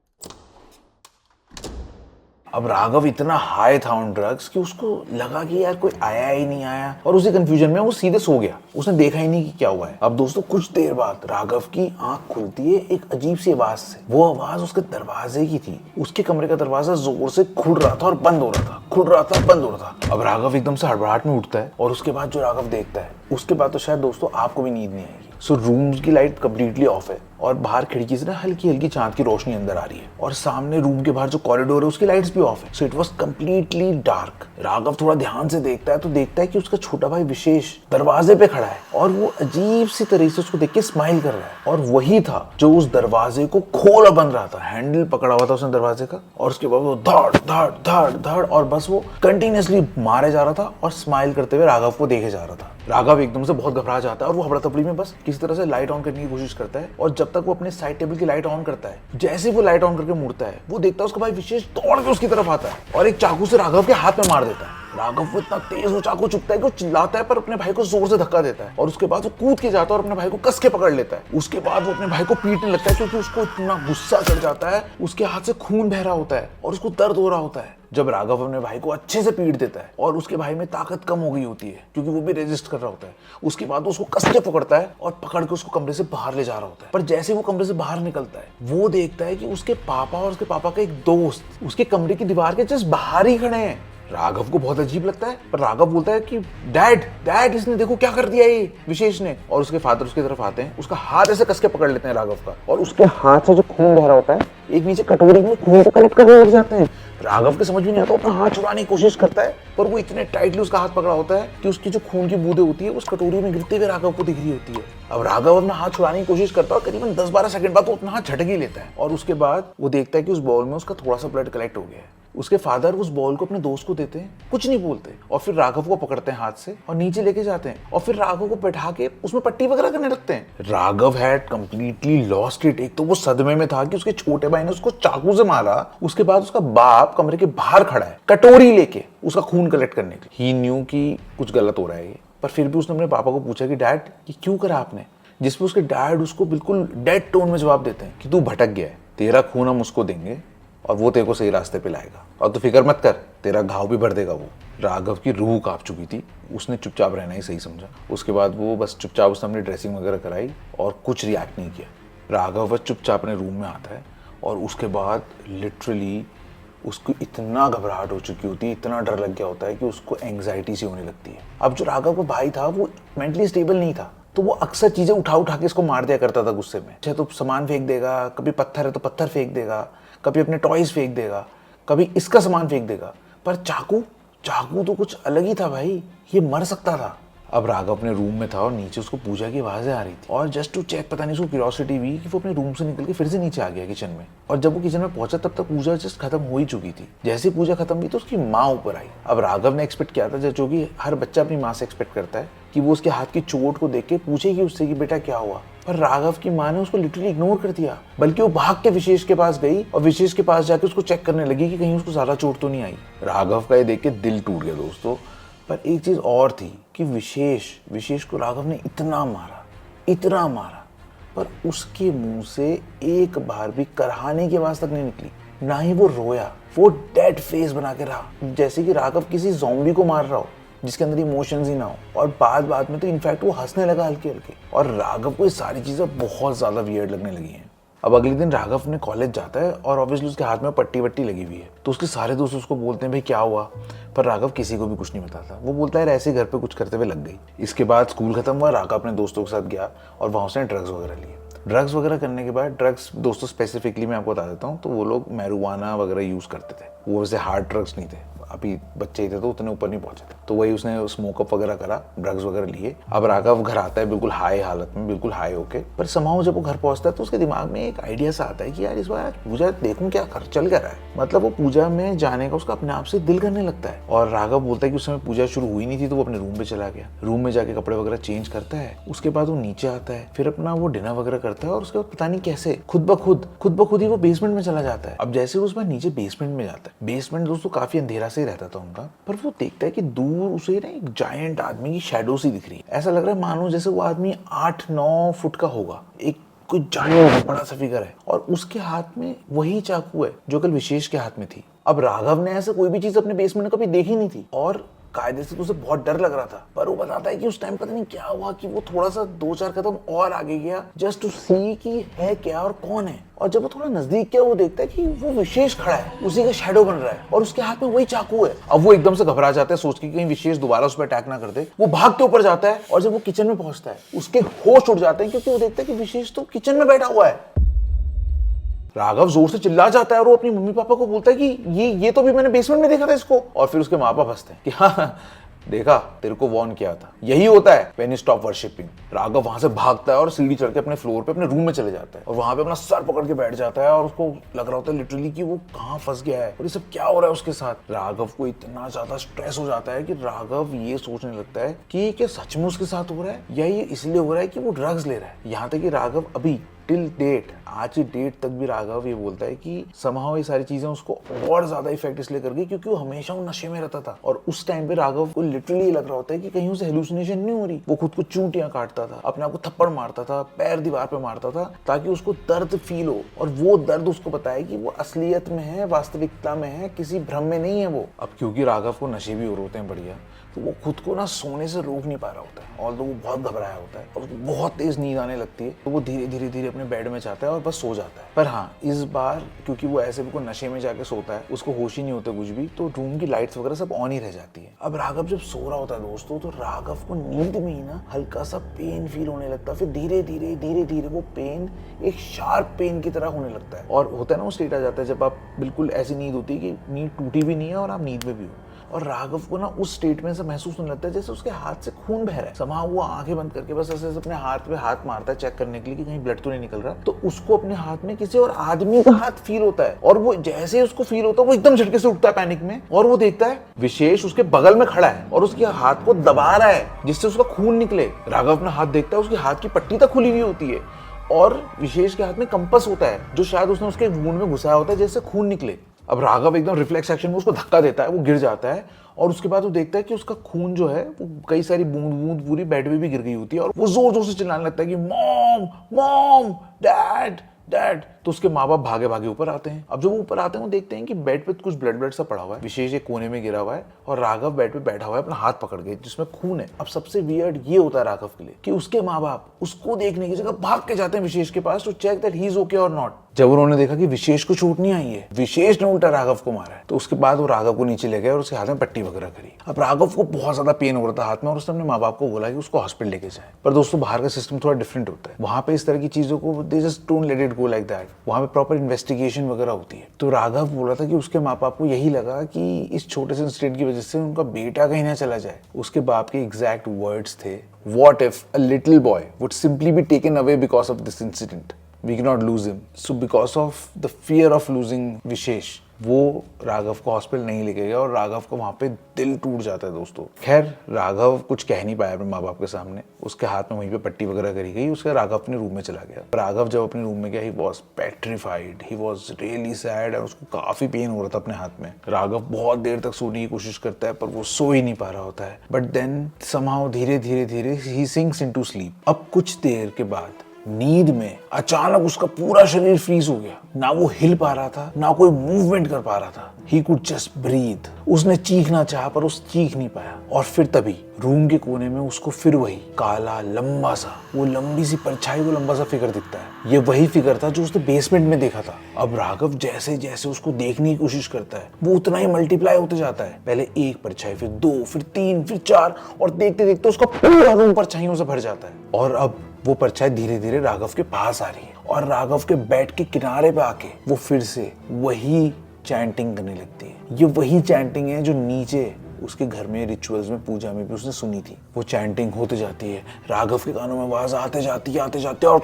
अब राघव इतना हाई था ऑन ड्रग्स कि उसको लगा कि यार कोई आया ही नहीं आया, और उसी कंफ्यूजन में वो सीधे सो गया। उसने देखा ही नहीं कि क्या हुआ है। अब दोस्तों कुछ देर बाद राघव की आंख खुलती है एक अजीब सी आवाज से। वो आवाज उसके दरवाजे की थी। उसके कमरे का दरवाजा जोर से खुल रहा था और बंद हो रहा था, खुल रहा था, बंद हो रहा था। अब राघव एकदम से हड़बड़ाहट में उठता है और उसके बाद जो राघव देखता है, उसके बाद तो शायद दोस्तों आपको भी नींद नहीं आएगी। सो रूम की लाइट कम्प्लीटली ऑफ है और बाहर खिड़की से ना हल्की हल्की चांद की रोशनी अंदर आ रही है, और सामने रूम के बाहर जो कॉरिडोर है उसकी लाइट्स भी ऑफ है। So it was completely dark. Raghav थोड़ा ध्यान से देखता है तो देखता है कि उसका छोटा भाई विशेष दरवाजे पे खड़ा है और वो अजीब सी तरह से उसको देख के स्माइल कर रहा है। और वही था जो उस दरवाजे को खोला बन रहा था। हैंडल पकड़ा हुआ था उसने दरवाजे का, और उसके बाद वो धड़ धड़ धड़ धड़, और बस वो कंटिन्यूअसली मारे जा रहा था और स्माइल करते हुए राघव को देखे जा रहा था। राघव एकदम से बहुत घबरा जाता है और वो हबड़ा तबड़ी में बस किसी तरह से लाइट ऑन करने की कोशिश करता है। और जब तक वो अपने साइड टेबल की लाइट ऑन करता है, जैसे वो लाइट ऑन करके मुड़ता है, वो देखता है उसका भाई विशेष दौड़ के उसकी तरफ आता है और एक चाकू से राघव के हाथ में मार देता है। राघव वो इतना तेज वो चाकू चुभता है कि वो चिल्लाता है पर अपने भाई को जोर से धक्का देता है, और उसके बाद वो कूद के जाता है और अपने भाई को कस के पकड़ लेता है। उसके बाद वो अपने भाई को पीटने लगता है क्योंकि उसको इतना गुस्सा चढ़ जाता है। उसके हाथ से खून बह रहा होता है और उसको दर्द हो रहा होता है। जब राघव अपने भाई को अच्छे से पीट देता है और उसके भाई में ताकत कम हो गई होती है क्योंकि वो भी रेजिस्ट कर रहा होता है, उसके बाद वो उसको कस के पकड़ता है और पकड़ के उसको कमरे से बाहर ले जा रहा होता है। पर जैसे वो कमरे से बाहर निकलता है, वो देखता है कि उसके पापा और उसके पापा का एक दोस्त उसके कमरे की दीवार के जस्ट बाहर ही खड़े हैं। राघव को बहुत अजीब लगता है, पर राघव बोलता है कि डैड डैड, इसने देखो क्या कर दिया ये विशेष ने। और उसके फादर उसकी तरफ आते हैं, उसका हाथ ऐसे कस के पकड़ लेते हैं राघव का, और उसके हाथ से जो खून बह रहा होता है एक नीचे कटोरी में खून को कलेक्ट करने लग जाते हैं। राघव को समझ में नहीं आता, अपना हाथ छुड़ाने की कोशिश करता है पर वो इतने टाइटली उसका हाथ पकड़ा होता है कि उसकी जो खून की बूंदें होती है उस कटोरी में गिरते हुए राघव को दिख रही होती है। अब राघव अपना हाथ छुड़ाने की कोशिश करता है और करीबन 10-12 सेकंड बाद वो अपना हाथ झटक ही लेता है, और उसके बाद वो देखता है कि उस बाउल में उसका थोड़ा सा ब्लड कलेक्ट हो गया है। उसके फादर उस बॉल को अपने दोस्त को देते हैं, कुछ नहीं बोलते, और फिर राघव को पकड़ते हैं हाथ से और नीचे लेके जाते हैं और फिर राघव को बैठा के उसमें पट्टी वगैरह करने लगते हैं। Raghav had completely lost it. एक तो वो सदमे में था कि उसके छोटे भाई ने उसको चाकू से मारा, उसके बाद उसका बाप कमरे के बाहर खड़ा है कटोरी लेके उसका खून कलेक्ट करने के लिए। ही न्यू कि कुछ गलत हो रहा है ये, पर फिर भी उसने अपने पापा को पूछा कि डैड ये क्यों करा आपने, जिसपे उसके डैड उसको बिल्कुल डेड टोन में जवाब देते हैं कि तू भटक गया है, तेरा खून हम उसको देंगे और वो तेरे को सही रास्ते पे लाएगा, और तू फिक्र मत कर, तेरा घाव भी भर देगा वो। राघव की रूह कांप चुकी थी, उसने चुपचाप रहना ही सही समझा। उसके बाद वो बस चुपचाप उसने अपनी ड्रेसिंग वगैरह कराई और कुछ रिएक्ट नहीं किया। राघव बस चुपचाप अपने रूम में आता है और उसके बाद लिटरली उसको इतना घबराहट हो चुकी होती है, इतना डर लग गया होता है कि उसको एंग्जाइटी सी होने लगती है। अब जो राघव का भाई था वो मेंटली स्टेबल नहीं था, तो वो अक्सर चीजें उठा उठा के इसको मार दिया करता था गुस्से में। चाहे तो सामान फेंक देगा, कभी पत्थर है तो पत्थर फेंक देगा, कभी अपने टॉयज फेंक देगा, कभी इसका सामान फेंक देगा। पर चाकू तो कुछ अलग ही था भाई, ये मर सकता था। अब राघव अपने रूम में था और नीचे उसको पूजा की आवाजें आ रही थी, और जस्ट टू चेक पता नहीं उसको क्यूरियोसिटी हुई कि वो अपने रूम से निकल के फिर से नीचे आ गया किचन में। और जब वो किचन में पहुंचा तब तक पूजा जस्ट खत्म हो ही चुकी थी। जैसे ही पूजा खत्म हुई तो उसकी माँ ऊपर आई। अब राघव ने एक्सपेक्ट किया था, जो कि हर बच्चा अपनी माँ से एक्सपेक्ट करता है, कि वो उसके हाथ की चोट को देख के पूछेगी उससे कि बेटा क्या हुआ। पर राघव की माँ ने उसको लिटरली इग्नोर कर दिया, बल्कि वो भाग के विशेष के पास गई और विशेष के पास जाके उसको चेक करने लगी कि कहीं उसको ज्यादा चोट तो नहीं आई। राघव का ये देख के दिल टूट गया दोस्तों। पर एक चीज और थी कि विशेष को राघव ने इतना मारा, पर उसके मुंह से एक बार भी करहाने की आवाज तक नहीं निकली, ना ही वो रोया। वो डेड फेस बना के रहा, जैसे कि राघव किसी ज़ॉम्बी को मार रहा हो जिसके अंदर इमोशंस ही ना हो। और बाद में तो इनफैक्ट वो हंसने लगा हल्के, और राघव को ये सारी चीजें बहुत ज्यादा वियर्ड लगने लगी हैं। अब अगले दिन राघव ने कॉलेज जाता है और ऑब्वियसली उसके हाथ में पट्टी वट्टी लगी हुई है, तो उसके सारे दोस्त उसको बोलते हैं भाई क्या हुआ, पर राघव किसी को भी कुछ नहीं बताता। वो बोलता है ऐसे घर पे कुछ करते हुए लग गई। इसके बाद स्कूल खत्म हुआ, राघव अपने दोस्तों के साथ गया और वहाँ उसने ड्रग्स वगैरह लिए। ड्रग्स वगैरह करने के बाद, ड्रग्स दोस्तों स्पेसिफिकली मैं आपको बता देता हूँ, तो वो लोग मैरिजुआना वगैरह यूज़ करते थे। वो वैसे हार्ड ड्रग्स नहीं थे, अभी बच्चे ही थे तो उतने ऊपर नहीं पहुंचे थे। तो वही उसने स्मोकअप वगैरह करा, ड्रग्स वगैरह लिए। अब राघव घर आता है बिल्कुल हाई हालत में, बिल्कुल हाई होके। पर समाओ जब वो घर पहुंचता है तो उसके दिमाग में एक आइडिया सा आता है कि यार इस बार पूजा देखूं क्या चल क्या रहा है। मतलब वो पूजा में जाने का उसका अपने आप से दिल करने लगता है। और राघव बोलता है कि उस समय पूजा शुरू हुई नहीं थी, तो वो अपने रूम पे चला गया। रूम में जाके कपड़े वगैरह चेंज करता है, उसके बाद वो नीचे आता है, फिर अपना वो डिनर वगैरह करता है, और उसके बाद पता नहीं कैसे खुद ब खुद ही वो बेसमेंट में चला जाता है। अब जैसे उस बार नीचे बेसमेंट में जाता है, बेसमेंट दोस्तों काफी अंधेरा से ही रहता था उनका, पर वो देखता है कि दूर उसे ना एक जायंट आदमी की शैडो सी दिख रही है। ऐसा लग रहा है मानो जैसे वो आदमी 8-9 फुट का होगा, एक कोई जायंट बड़ा सा फिगर है और उसके हाथ में वही चाकू है जो कल विशेष के हाथ में थी। अब राघव ने ऐसे कोई भी चीज अपने बेसमेंट में कभी देखी नहीं थी और कायदे से तो उसे बहुत डर लग रहा था, पर वो बताता है कि उस टाइम पता नहीं क्या हुआ कि वो थोड़ा सा 2-4 कदम और आगे गया जस्ट टू सी कि है क्या और कौन है। और जब वो थोड़ा नजदीक गया वो देखता है कि वो विशेष खड़ा है, उसी का शैडो बन रहा है और उसके हाथ में वही चाकू है। अब वो एकदम से घबरा जाता है, सोच के कहीं विशेष दोबारा उस पर अटैक ना कर दे। वो भाग के ऊपर जाता है और जब वो किचन में पहुंचता है उसके होश उड़ जाते हैं क्योंकि वो देखता है कि विशेष तो किचन में बैठा हुआ है। राघव जोर से चिल्ला जाता है और वो अपनी मम्मी पापा को बोलता है कि ये तो भी मैंने बेसमेंट में देखा था इसको। और फिर उसके माँ बाप हंसते हैं कि हाँ देखा, तेरे को वार्न किया था, यही होता है when you stop worshipping. Raghav वहां से भागता है और सीढ़ी चढ़ के अपने फ्लोर पे अपने रूम में चले जाता है और वहां पे अपना सर पकड़ के बैठ जाता है और उसको लग रहा होता है लिटरली कि वो कहाँ फंस गया है और ये सब क्या हो रहा है उसके साथ। राघव को इतना ज्यादा स्ट्रेस हो जाता है कि राघव ये सोचने लगता है कि क्या सच में उसके साथ हो रहा है या ये इसलिए हो रहा है कि वो ड्रग्स ले रहा है। यहाँ तक कि राघव अभी टिल डेट, आज की डेट तक भी राघव ये बोलता है कि समहाउ ये सारी चीजें उसको और ज्यादा इफेक्ट इसलिए कर गई क्योंकि वो हमेशा वो नशे में रहता था और उस टाइम पे राघव को लिटरली लग रहा होता है कि कहीं उसे हेलुसिनेशन नहीं हो रही। वो खुद को चूंटियां काटता था, अपने आप को थप्पड़ मारता था, पैर दीवार पे मारता था ताकि उसको दर्द फील हो और वो दर्द उसको बताए कि वो असलियत में है, वास्तविकता में है, किसी भ्रम में नहीं है वो। अब क्योंकि राघव को नशे भी हो रहे होते हैं बढ़िया, तो वो खुद को ना सोने से रोक नहीं पा रहा होता है और वो बहुत घबराया होता है और उसको बहुत तेज नींद आने लगती है। तो वो धीरे धीरे धीरे अपने बेड में जाता है और बस सो जाता है। पर हाँ, इस बार क्योंकि वो ऐसे बिल्कुल नशे में जाके सोता है, उसको होश ही नहीं होता कुछ भी, तो रूम की लाइट्स वगैरह सब ऑन ही रह जाती है। अब राघव जब सो रहा होता है दोस्तों, तो राघव को नींद में ही ना हल्का सा पेन फील होने लगता है। फिर धीरे धीरे वो पेन एक शार्प पेन की तरह होने लगता है और होता है ना वो स्टेट आ जाता है जब आप बिल्कुल ऐसी नींद होती है कि नींद टूटी भी नहीं है और आप नींद में भी हो। और राघव को ना उस स्टेट में ऐसा महसूस होने लगता है जैसे उसके हाथ से खून बह रहा है। समाह वो आंखें बंद करके बस ऐसे अपने हाथ पे हाथ मारता है चेक करने के लिए कि कहीं ब्लड तो नहीं निकल रहा। तो उसको अपने हाथ में किसी और आदमी का हाथ फील होता है और वो जैसे उसको फील होता है वो एकदम झटके से उठता है पैनिक में और वो देखता है विशेष उसके बगल में खड़ा है और उसके हाथ को दबा रहा है जिससे उसका खून निकले। राघव अपना हाथ देखता है, उसके हाथ की पट्टी तक खुली हुई होती है और विशेष के हाथ में कंपास होता है जो शायद उसने उसके वूंड में घुसाया होता है जैसे खून निकले। अब राघव एकदम रिफ्लेक्स एक्शन में उसको धक्का देता है, वो गिर जाता है और उसके बाद वो देखता है कि उसका खून जो है वो कई सारी बूंद पूरी बेड पे भी गिर गई होती है और वो जोर जोर से चिल्लाने लगता है कि मॉम मॉम डैड डैड। तो उसके माँ बाप भागे भागे ऊपर आते हैं। अब जब वो ऊपर आते हैं वो देखते हैं कि बेड पे कुछ ब्लड सा पड़ा हुआ है, विशेष एक कोने में गिरा हुआ है और राघव बेड पे बैठा हुआ है अपना हाथ पकड़ के जिसमें खून है। अब सबसे वियर्ड ये होता है राघव के लिए कि उसके माँ बाप उसको देखने की जगह भाग के जाते हैं विशेष के पास to check that he is okay और नॉट। जब उन्होंने देखा कि विशेष को चोट नहीं आई है, विशेष ने उल्टा राघव को मारा है, तो उसके बाद वो राघव को नीचे ले गए और उसके हाथ में पट्टी वगैरह करी। अब राघव को बहुत ज्यादा पेन हो रहा था हाथ में और उसने अपने माँ बाप को बोला कि उसको हॉस्पिटल लेके जाए। पर दोस्तों बाहर का सिस्टम थोड़ा डिफरेंट होता है, वहां पे इस तरह की चीजों को they just don't let it go like that. वहां पे प्रॉपर इन्वेस्टिगेशन वगैरह होती है। तो राघव बोल रहा था कि उसके माँ बाप को यही लगा कि इस छोटे से इंसिडेंट की वजह से उनका बेटा कहीं ना चला जाए। उसके बाप के एग्जैक्ट वर्ड्स थे, what if a little boy would simply be taken away because of this incident, we cannot lose him. So because of the fear of losing विशेष, वो राघव को हॉस्पिटल नहीं लेके गया और राघव को वहां पे दिल टूट जाता है दोस्तों। खैर राघव कुछ कह नहीं पाया अपने माँ बाप के सामने, उसके हाथ में वहीं पे पट्टी वगैरह करी गई। उसके राघव अपने रूम में चला गया। राघव जब अपने रूम में गया, he was petrified, he was really sad और उसको काफी पेन हो रहा था अपने हाथ में। राघव बहुत देर तक सोने की कोशिश करता है पर वो सो ही नहीं पा रहा होता है। बट देन समहाउ धीरे धीरे ही सिंक्स इनटू स्लीप। अब कुछ देर के बाद नींद में अचानक उसका पूरा शरीर फ्रीज हो गया, ना वो हिल पा रहा था ना कोई मूवमेंट कर पा रहा था। He could just breathe. उसने चीखना चाहा पर उस चीख नहीं पाया और फिर तभी रूम के कोने में उसको फिर वही काला लंबा सा, वो लंबी सी परछाई, वो लंबा सा फिगर दिखता है। ये वही फिगर था जो उसने बेसमेंट में देखा था। अब राघव जैसे जैसे उसको देखने की कोशिश करता है वो उतना ही मल्टीप्लाई होते जाता है। पहले एक परछाई, फिर 2, फिर 3, फिर 4 और देखते देखते उसका पूरा रूम परछाइयों से भर जाता है। और अब वो परछाई धीरे धीरे राघव के पास आ रही है और राघव के बेड के किनारे पे आके वो फिर से वही चैंटिंग करने लगती है। ये वही चैंटिंग है जो नीचे उसके घर में रिचुअल्स में, पूजा में भी उसने सुनी थी। वो चैंटिंग होते जाती है, राघव के कानों में आवाज आते जाती है और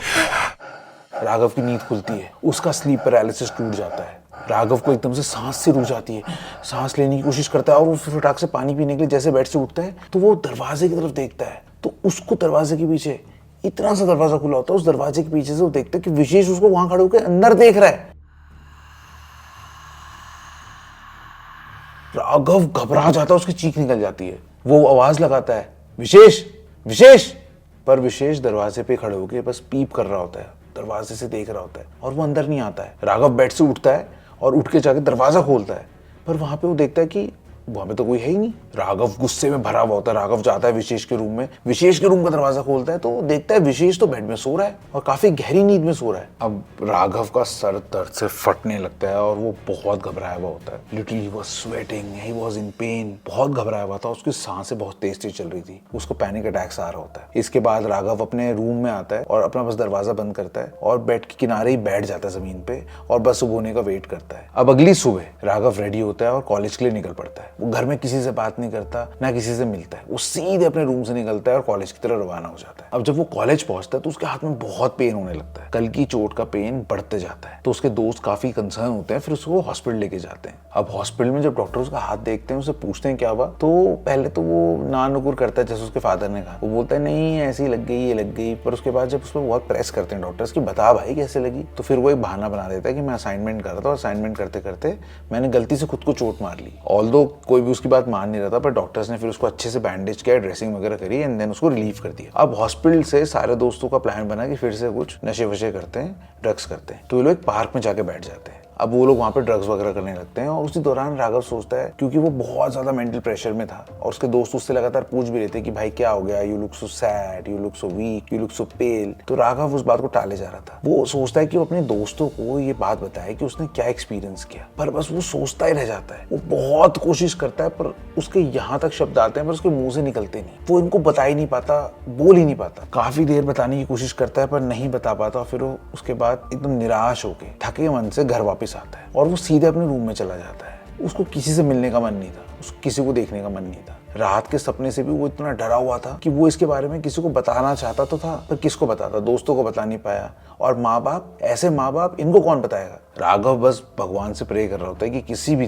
राघव की नींद खुलती है। उसका स्लीप पैरालिसिस टूट जाता है। राघव को एकदम से सांस से रुक जाती है, सांस लेने की कोशिश करता है और वो फिर फटाक से पानी पीने के लिए जैसे बेड से उठता है तो वो दरवाजे की तरफ देखता है। तो उसको दरवाजे के पीछे इतना सा दरवाजा खुला होता है, उस दरवाजे के पीछे से वो देखता है कि विशेष उसको वहां खड़े होकर अंदर देख रहा है। राघव घबरा जाता है, उसकी चीख निकल जाती है। वो आवाज लगाता है, विशेष विशेष, पर विशेष दरवाजे पे खड़े होकर बस पीप कर रहा होता है। दरवाजे से देख रहा होता है और वो अंदर नहीं आता है। राघव बेड से उठता है और उठ के जाके दरवाजा खोलता है, पर वहां पे वो देखता है कि वहां पे तो कोई है ही नहीं। राघव गुस्से में भरा हुआ होता है। राघव जाता है विशेष के रूम में, विशेष के रूम का दरवाजा खोलता है तो देखता है विशेष तो बेड में सो रहा है और काफी गहरी नींद में सो रहा है। अब राघव का सर दर्द से फटने लगता है और वो बहुत घबराया हुआ होता है। Literally he was sweating, he was in pen, बहुत घबराया हुआ था। उसकी सांसें बहुत तेज तेज चल रही थी, उसको पैनिक अटैक्स आ रहा होता है। इसके बाद राघव अपने रूम में आता है और अपना बस दरवाजा बंद करता है और बेड के किनारे ही बैठ जाता है जमीन पे और बस सुबह होने का वेट करता है। अब अगली सुबह राघव रेडी होता है और कॉलेज के लिए निकल पड़ता है। वो घर में किसी से बात नहीं करता, ना किसी से मिलता है, वो सीधे अपने रूम से निकलता है और कॉलेज की तरफ रवाना हो जाता है। अब जब वो कॉलेज पहुंचता है तो उसके हाथ में बहुत पेन होने लगता है। कल की चोट का पेन बढ़ते जाता है तो उसके दोस्त काफी कंसर्न होते हैं, फिर उसको हॉस्पिटल लेके जाते हैं। अब हॉस्पिटल में जब डॉक्टर उसका हाथ देखते हैं, उससे पूछते हैं क्या हुआ, तो पहले तो वो नानुकुर करता है जैसे उसके फादर ने कहा। वो बोलता है नहीं ऐसी लग गई, ये लग गई। पर उसके बाद जब उसमें बहुत प्रेस करते हैं डॉक्टर्स कि बता भाई कैसे लगी, तो फिर वो एक बहाना बना देता है कि मैं असाइनमेंट कर रहा था और असाइनमेंट करते करते मैंने गलती से खुद को चोट मार ली। ऑल्दो कोई भी उसकी बात मान नहीं रहा था, पर डॉक्टर्स ने फिर उसको अच्छे से बैंडेज किया, ड्रेसिंग वगैरह करी एंड देन उसको रिलीव कर दिया। अब हॉस्पिटल से सारे दोस्तों का प्लान बना कि फिर से कुछ नशे वशे करते हैं, ड्रग्स करते हैं। तो ये लोग एक पार्क में जाके बैठ जाते हैं। अब वो लोग वहाँ पे ड्रग्स वगैरह करने लगते हैं और उसी दौरान राघव सोचता है, क्योंकि वो बहुत ज्यादा मेंटल प्रेशर में था और उसके दोस्त उससे लगातार पूछ भी रहे थे कि भाई क्या हो गया, you look so sad, you look so weak, you look so pale. तो राघव उस बात को टाले जा रहा था। वो सोचता है कि वो अपने दोस्तों को ये बात बताए कि उसने क्या एक्सपीरियंस किया, पर बस वो सोचता ही रह जाता है। वो बहुत कोशिश करता है पर उसके यहाँ तक शब्द आते हैं पर उसके मुंह से निकलते नहीं। वो इनको बता ही नहीं पाता, बोल ही नहीं पाता। काफी देर बताने की कोशिश करता है पर नहीं बता पाता। फिर वो उसके बाद एकदम निराश होके थके मन से घर वापस आता है और वो सीधे अपने रूम में चला जाता है। उसको किसी से मिलने का मन नहीं था, उसको किसी को देखने का मन नहीं था। रात के सपने से भी वो इतना डरा हुआ था कि वो इसके बारे में किसी को बताना चाहता तो था पर किसको बताता, दोस्तों को बता नहीं पाया। और माँ बाप, ऐसे माँ बाप, इनको कौन बताएगा। राघव बस भगवान से प्रे कर रहा होता है कि किसी भी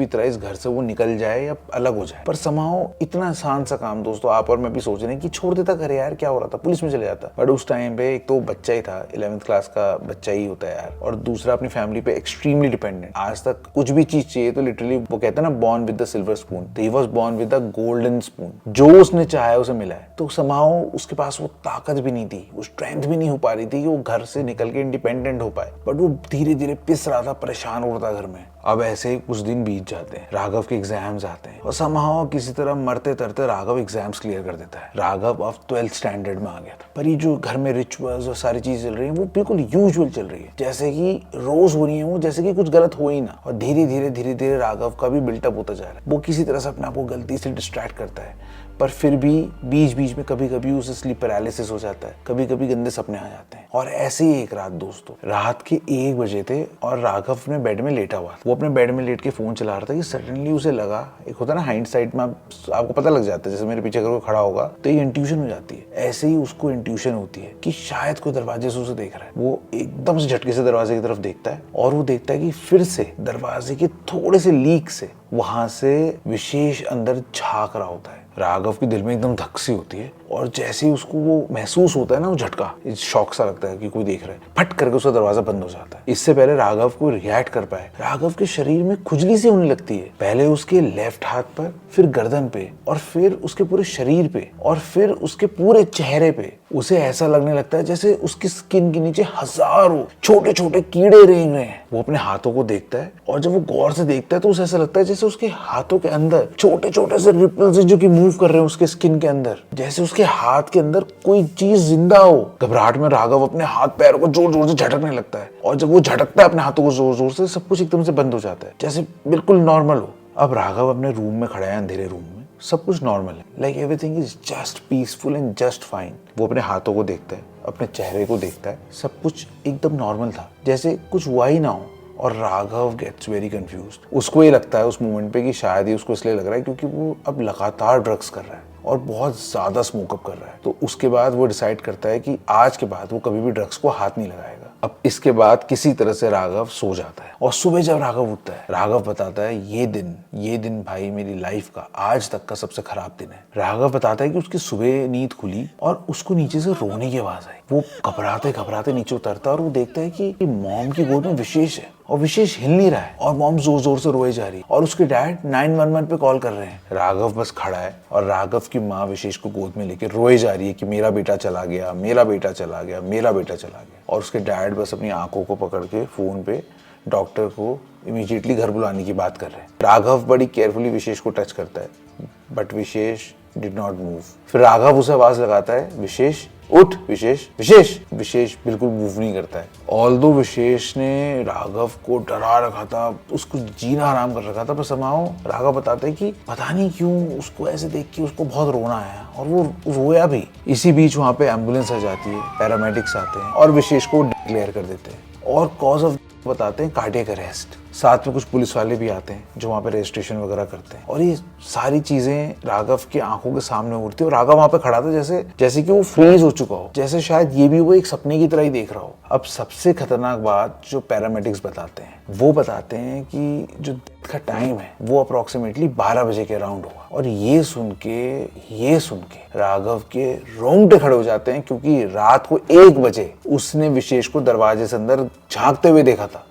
तरह इस घर से वो निकल जाए या अलग हो जाए। पर समाओ इतना आसान सा काम दोस्तों, आप और मैं भी सोच रहे हैं कि छोड़ देता करे यार, क्या हो रहा था, पुलिस में चले जाता। बट उस टाइम पे एक तो बच्चा ही था, 11th क्लास का बच्चा ही होता है यार, और दूसरा अपनी फैमिली पे एक्सट्रीमली डिपेंडेंट। आज तक कुछ भी चीज चाहिए तो लिटरली वो कहते हैं ना, born with the silver spoon, तो he was born with the golden spoon. जो उसने चाहा उसे मिला है। तो समाओ उसके पास वो ताकत भी नहीं थी, वो स्ट्रेंथ भी नहीं हो पा रही थी कि वो घर से निकल के इंडिपेंडेंट हो पाए। बट वो धीरे धीरे पिस रहा था, परेशान हो रहा था घर में। अब ऐसे ही कुछ दिन बीत जाते हैं, राघव के एग्जाम्स आते हैं और समाओ किसी तरह मरते तरते राघव एग्जाम्स क्लियर कर देता है। राघव अब 12th स्टैंडर्ड में आ गया था। पर ये जो घर में रिचुअल्स और सारी चीजें चल रही है वो बिल्कुल यूजुअल चल रही है, जैसे कि रोज हो रही है वो, जैसे कि कुछ गलत हो ही ना। और धीरे धीरे राघव का भी बिल्टअप होता जा रहा है। वो किसी तरह से अपने आप को गलती से डिस्ट्रैक्ट करता है, पर फिर भी बीच बीच में कभी कभी उसे स्लीप पैरालिसिस हो जाता है, कभी कभी गंदे सपने आ जाते हैं। और ऐसे ही एक रात दोस्तों, रात के 1 बजे थे और राघव ने बेड में लेटा हुआ। वो अपने बेड में लेट के फोन चला रहा था कि सडनली उसे लगा, एक होता है ना हाइंडसाइट में आपको पता लग जाता है, जैसे मेरे पीछे अगर कोई खड़ा होगा तो ये इंट्यूशन हो जाती है। ऐसे ही उसको इंट्यूशन होती है कि शायद कोई दरवाजे से उसे देख रहा है। वो एकदम से झटके से दरवाजे की तरफ देखता है और वो देखता है कि फिर से दरवाजे के थोड़े से लीक से वहां से विशेष अंदर झांक रहा होता है। राघव के दिल में एकदम धक सी होती है और जैसे ही उसको वो महसूस होता है ना, वो झटका, शॉक सा लगता है कि कोई देख रहा है, फट करके उसका दरवाजा बंद हो जाता है। इससे पहले राघव को रिएक्ट कर पाए, राघव के शरीर में खुजली सी होने लगती है। पहले उसके लेफ्ट हाथ पर, फिर गर्दन पे, और फिर उसके पूरे शरीर पे, और फिर उसके पूरे चेहरे पे। उसे ऐसा लगने लगता है जैसे उसकी स्किन के नीचे हजारों छोटे छोटे कीड़े रेंग रहे हैं। वो अपने हाथों को देखता है और जब वो गौर से देखता है तो उसे ऐसा लगता है जैसे उसके हाथों के अंदर छोटे छोटे से रिपल्स जो कि मूव कर रहे हैं उसके स्किन के अंदर, जैसे उसके हाथ के अंदर कोई चीज जिंदा हो। घबराहट में राघव अपने हाथ पैरों को जोर जोर से झटकने लगता है और जब वो झटकता है अपने हाथों को जोर जोर से, सब कुछ एकदम से बंद हो जाता है, जैसे बिल्कुल नॉर्मल हो। अब राघव अपने रूम में खड़ा है, अंधेरे रूम में, सब कुछ नॉर्मल है, like everything is just peaceful and just fine. वो अपने हाथों को देखता है, अपने चेहरे को देखता है, सब कुछ एकदम नॉर्मल था, जैसे कुछ हुआ ही ना हो। और राघव गेट्स वेरी कंफ्यूज्ड। उसको ये लगता है उस मोमेंट पे कि शायद ही उसको इसलिए लग रहा है क्योंकि वो अब लगातार ड्रग्स कर रहा है और बहुत ज्यादा स्मोकअप कर रहा है। तो उसके बाद वो डिसाइड करता है कि आज के बाद वो कभी भी ड्रग्स को हाथ नहीं लगाएगा। अब इसके बाद किसी तरह से राघव सो जाता है और सुबह जब राघव उठता है, राघव बताता है ये दिन भाई मेरी लाइफ का आज तक का सबसे खराब दिन है। राघव बताता है कि उसकी सुबह नींद खुली और उसको नीचे से रोने की आवाज आई। वो घबराते घबराते नीचे उतरता है और वो देखता है कि मॉम की गोद में विशेष है और विशेष हिल नहीं रहा है और मॉम जोर जोर से रोए जा रही है और उसके डैड 911 पे कॉल कर रहे हैं। राघव बस खड़ा है और राघव की माँ विशेष को गोद में लेके रोए जा रही है कि मेरा बेटा चला गया, मेरा बेटा चला गया, मेरा बेटा चला गया। और उसके डैड बस अपनी आंखों को पकड़ के फोन पे डॉक्टर को इमीडिएटली घर बुलाने की बात कर रहे हैं। राघव बड़ी केयरफुली विशेष को टच करता है but Vishesh did not move. फिर राघव उसे आवाज लगाता है, विशेष उठ, विशेष विशेष। विशेष बिल्कुल मूव नहीं करता है। ऑल्दो विशेष ने राघव को डरा रखा था, उसको जीना हराम कर रखा था, पर समाओ राघव बताते हैं कि पता नहीं क्यों उसको ऐसे देख के उसको बहुत रोना आया और वो रोया भी। इसी बीच वहाँ पे एम्बुलेंस आ जाती है, पैरामेडिक्स आते हैं और विशेष को डिक्लेयर कर देते हैं और कॉज ऑफ बताते हैं कार्डियक अरेस्ट। साथ में कुछ पुलिस वाले भी आते हैं जो वहाँ पे रजिस्ट्रेशन वगैरह करते हैं और ये सारी चीजें राघव की आंखों के सामने उड़ती है और राघव वहाँ पे खड़ा था जैसे कि वो फ्रीज हो चुका हो, जैसे शायद ये भी वो एक सपने की तरह ही देख रहा हो। अब सबसे खतरनाक बात जो पैरामेडिक्स बताते हैं, वो बताते हैं कि जो डेथ का टाइम है वो अप्रोक्सीमेटली 12 बजे के अराउंड हुआ। और ये सुन के राघव के रोंगटे खड़े हो जाते हैं क्योंकि रात को 1 बजे उसने विशेष को दरवाजे से अंदर झांकते हुए देखा था।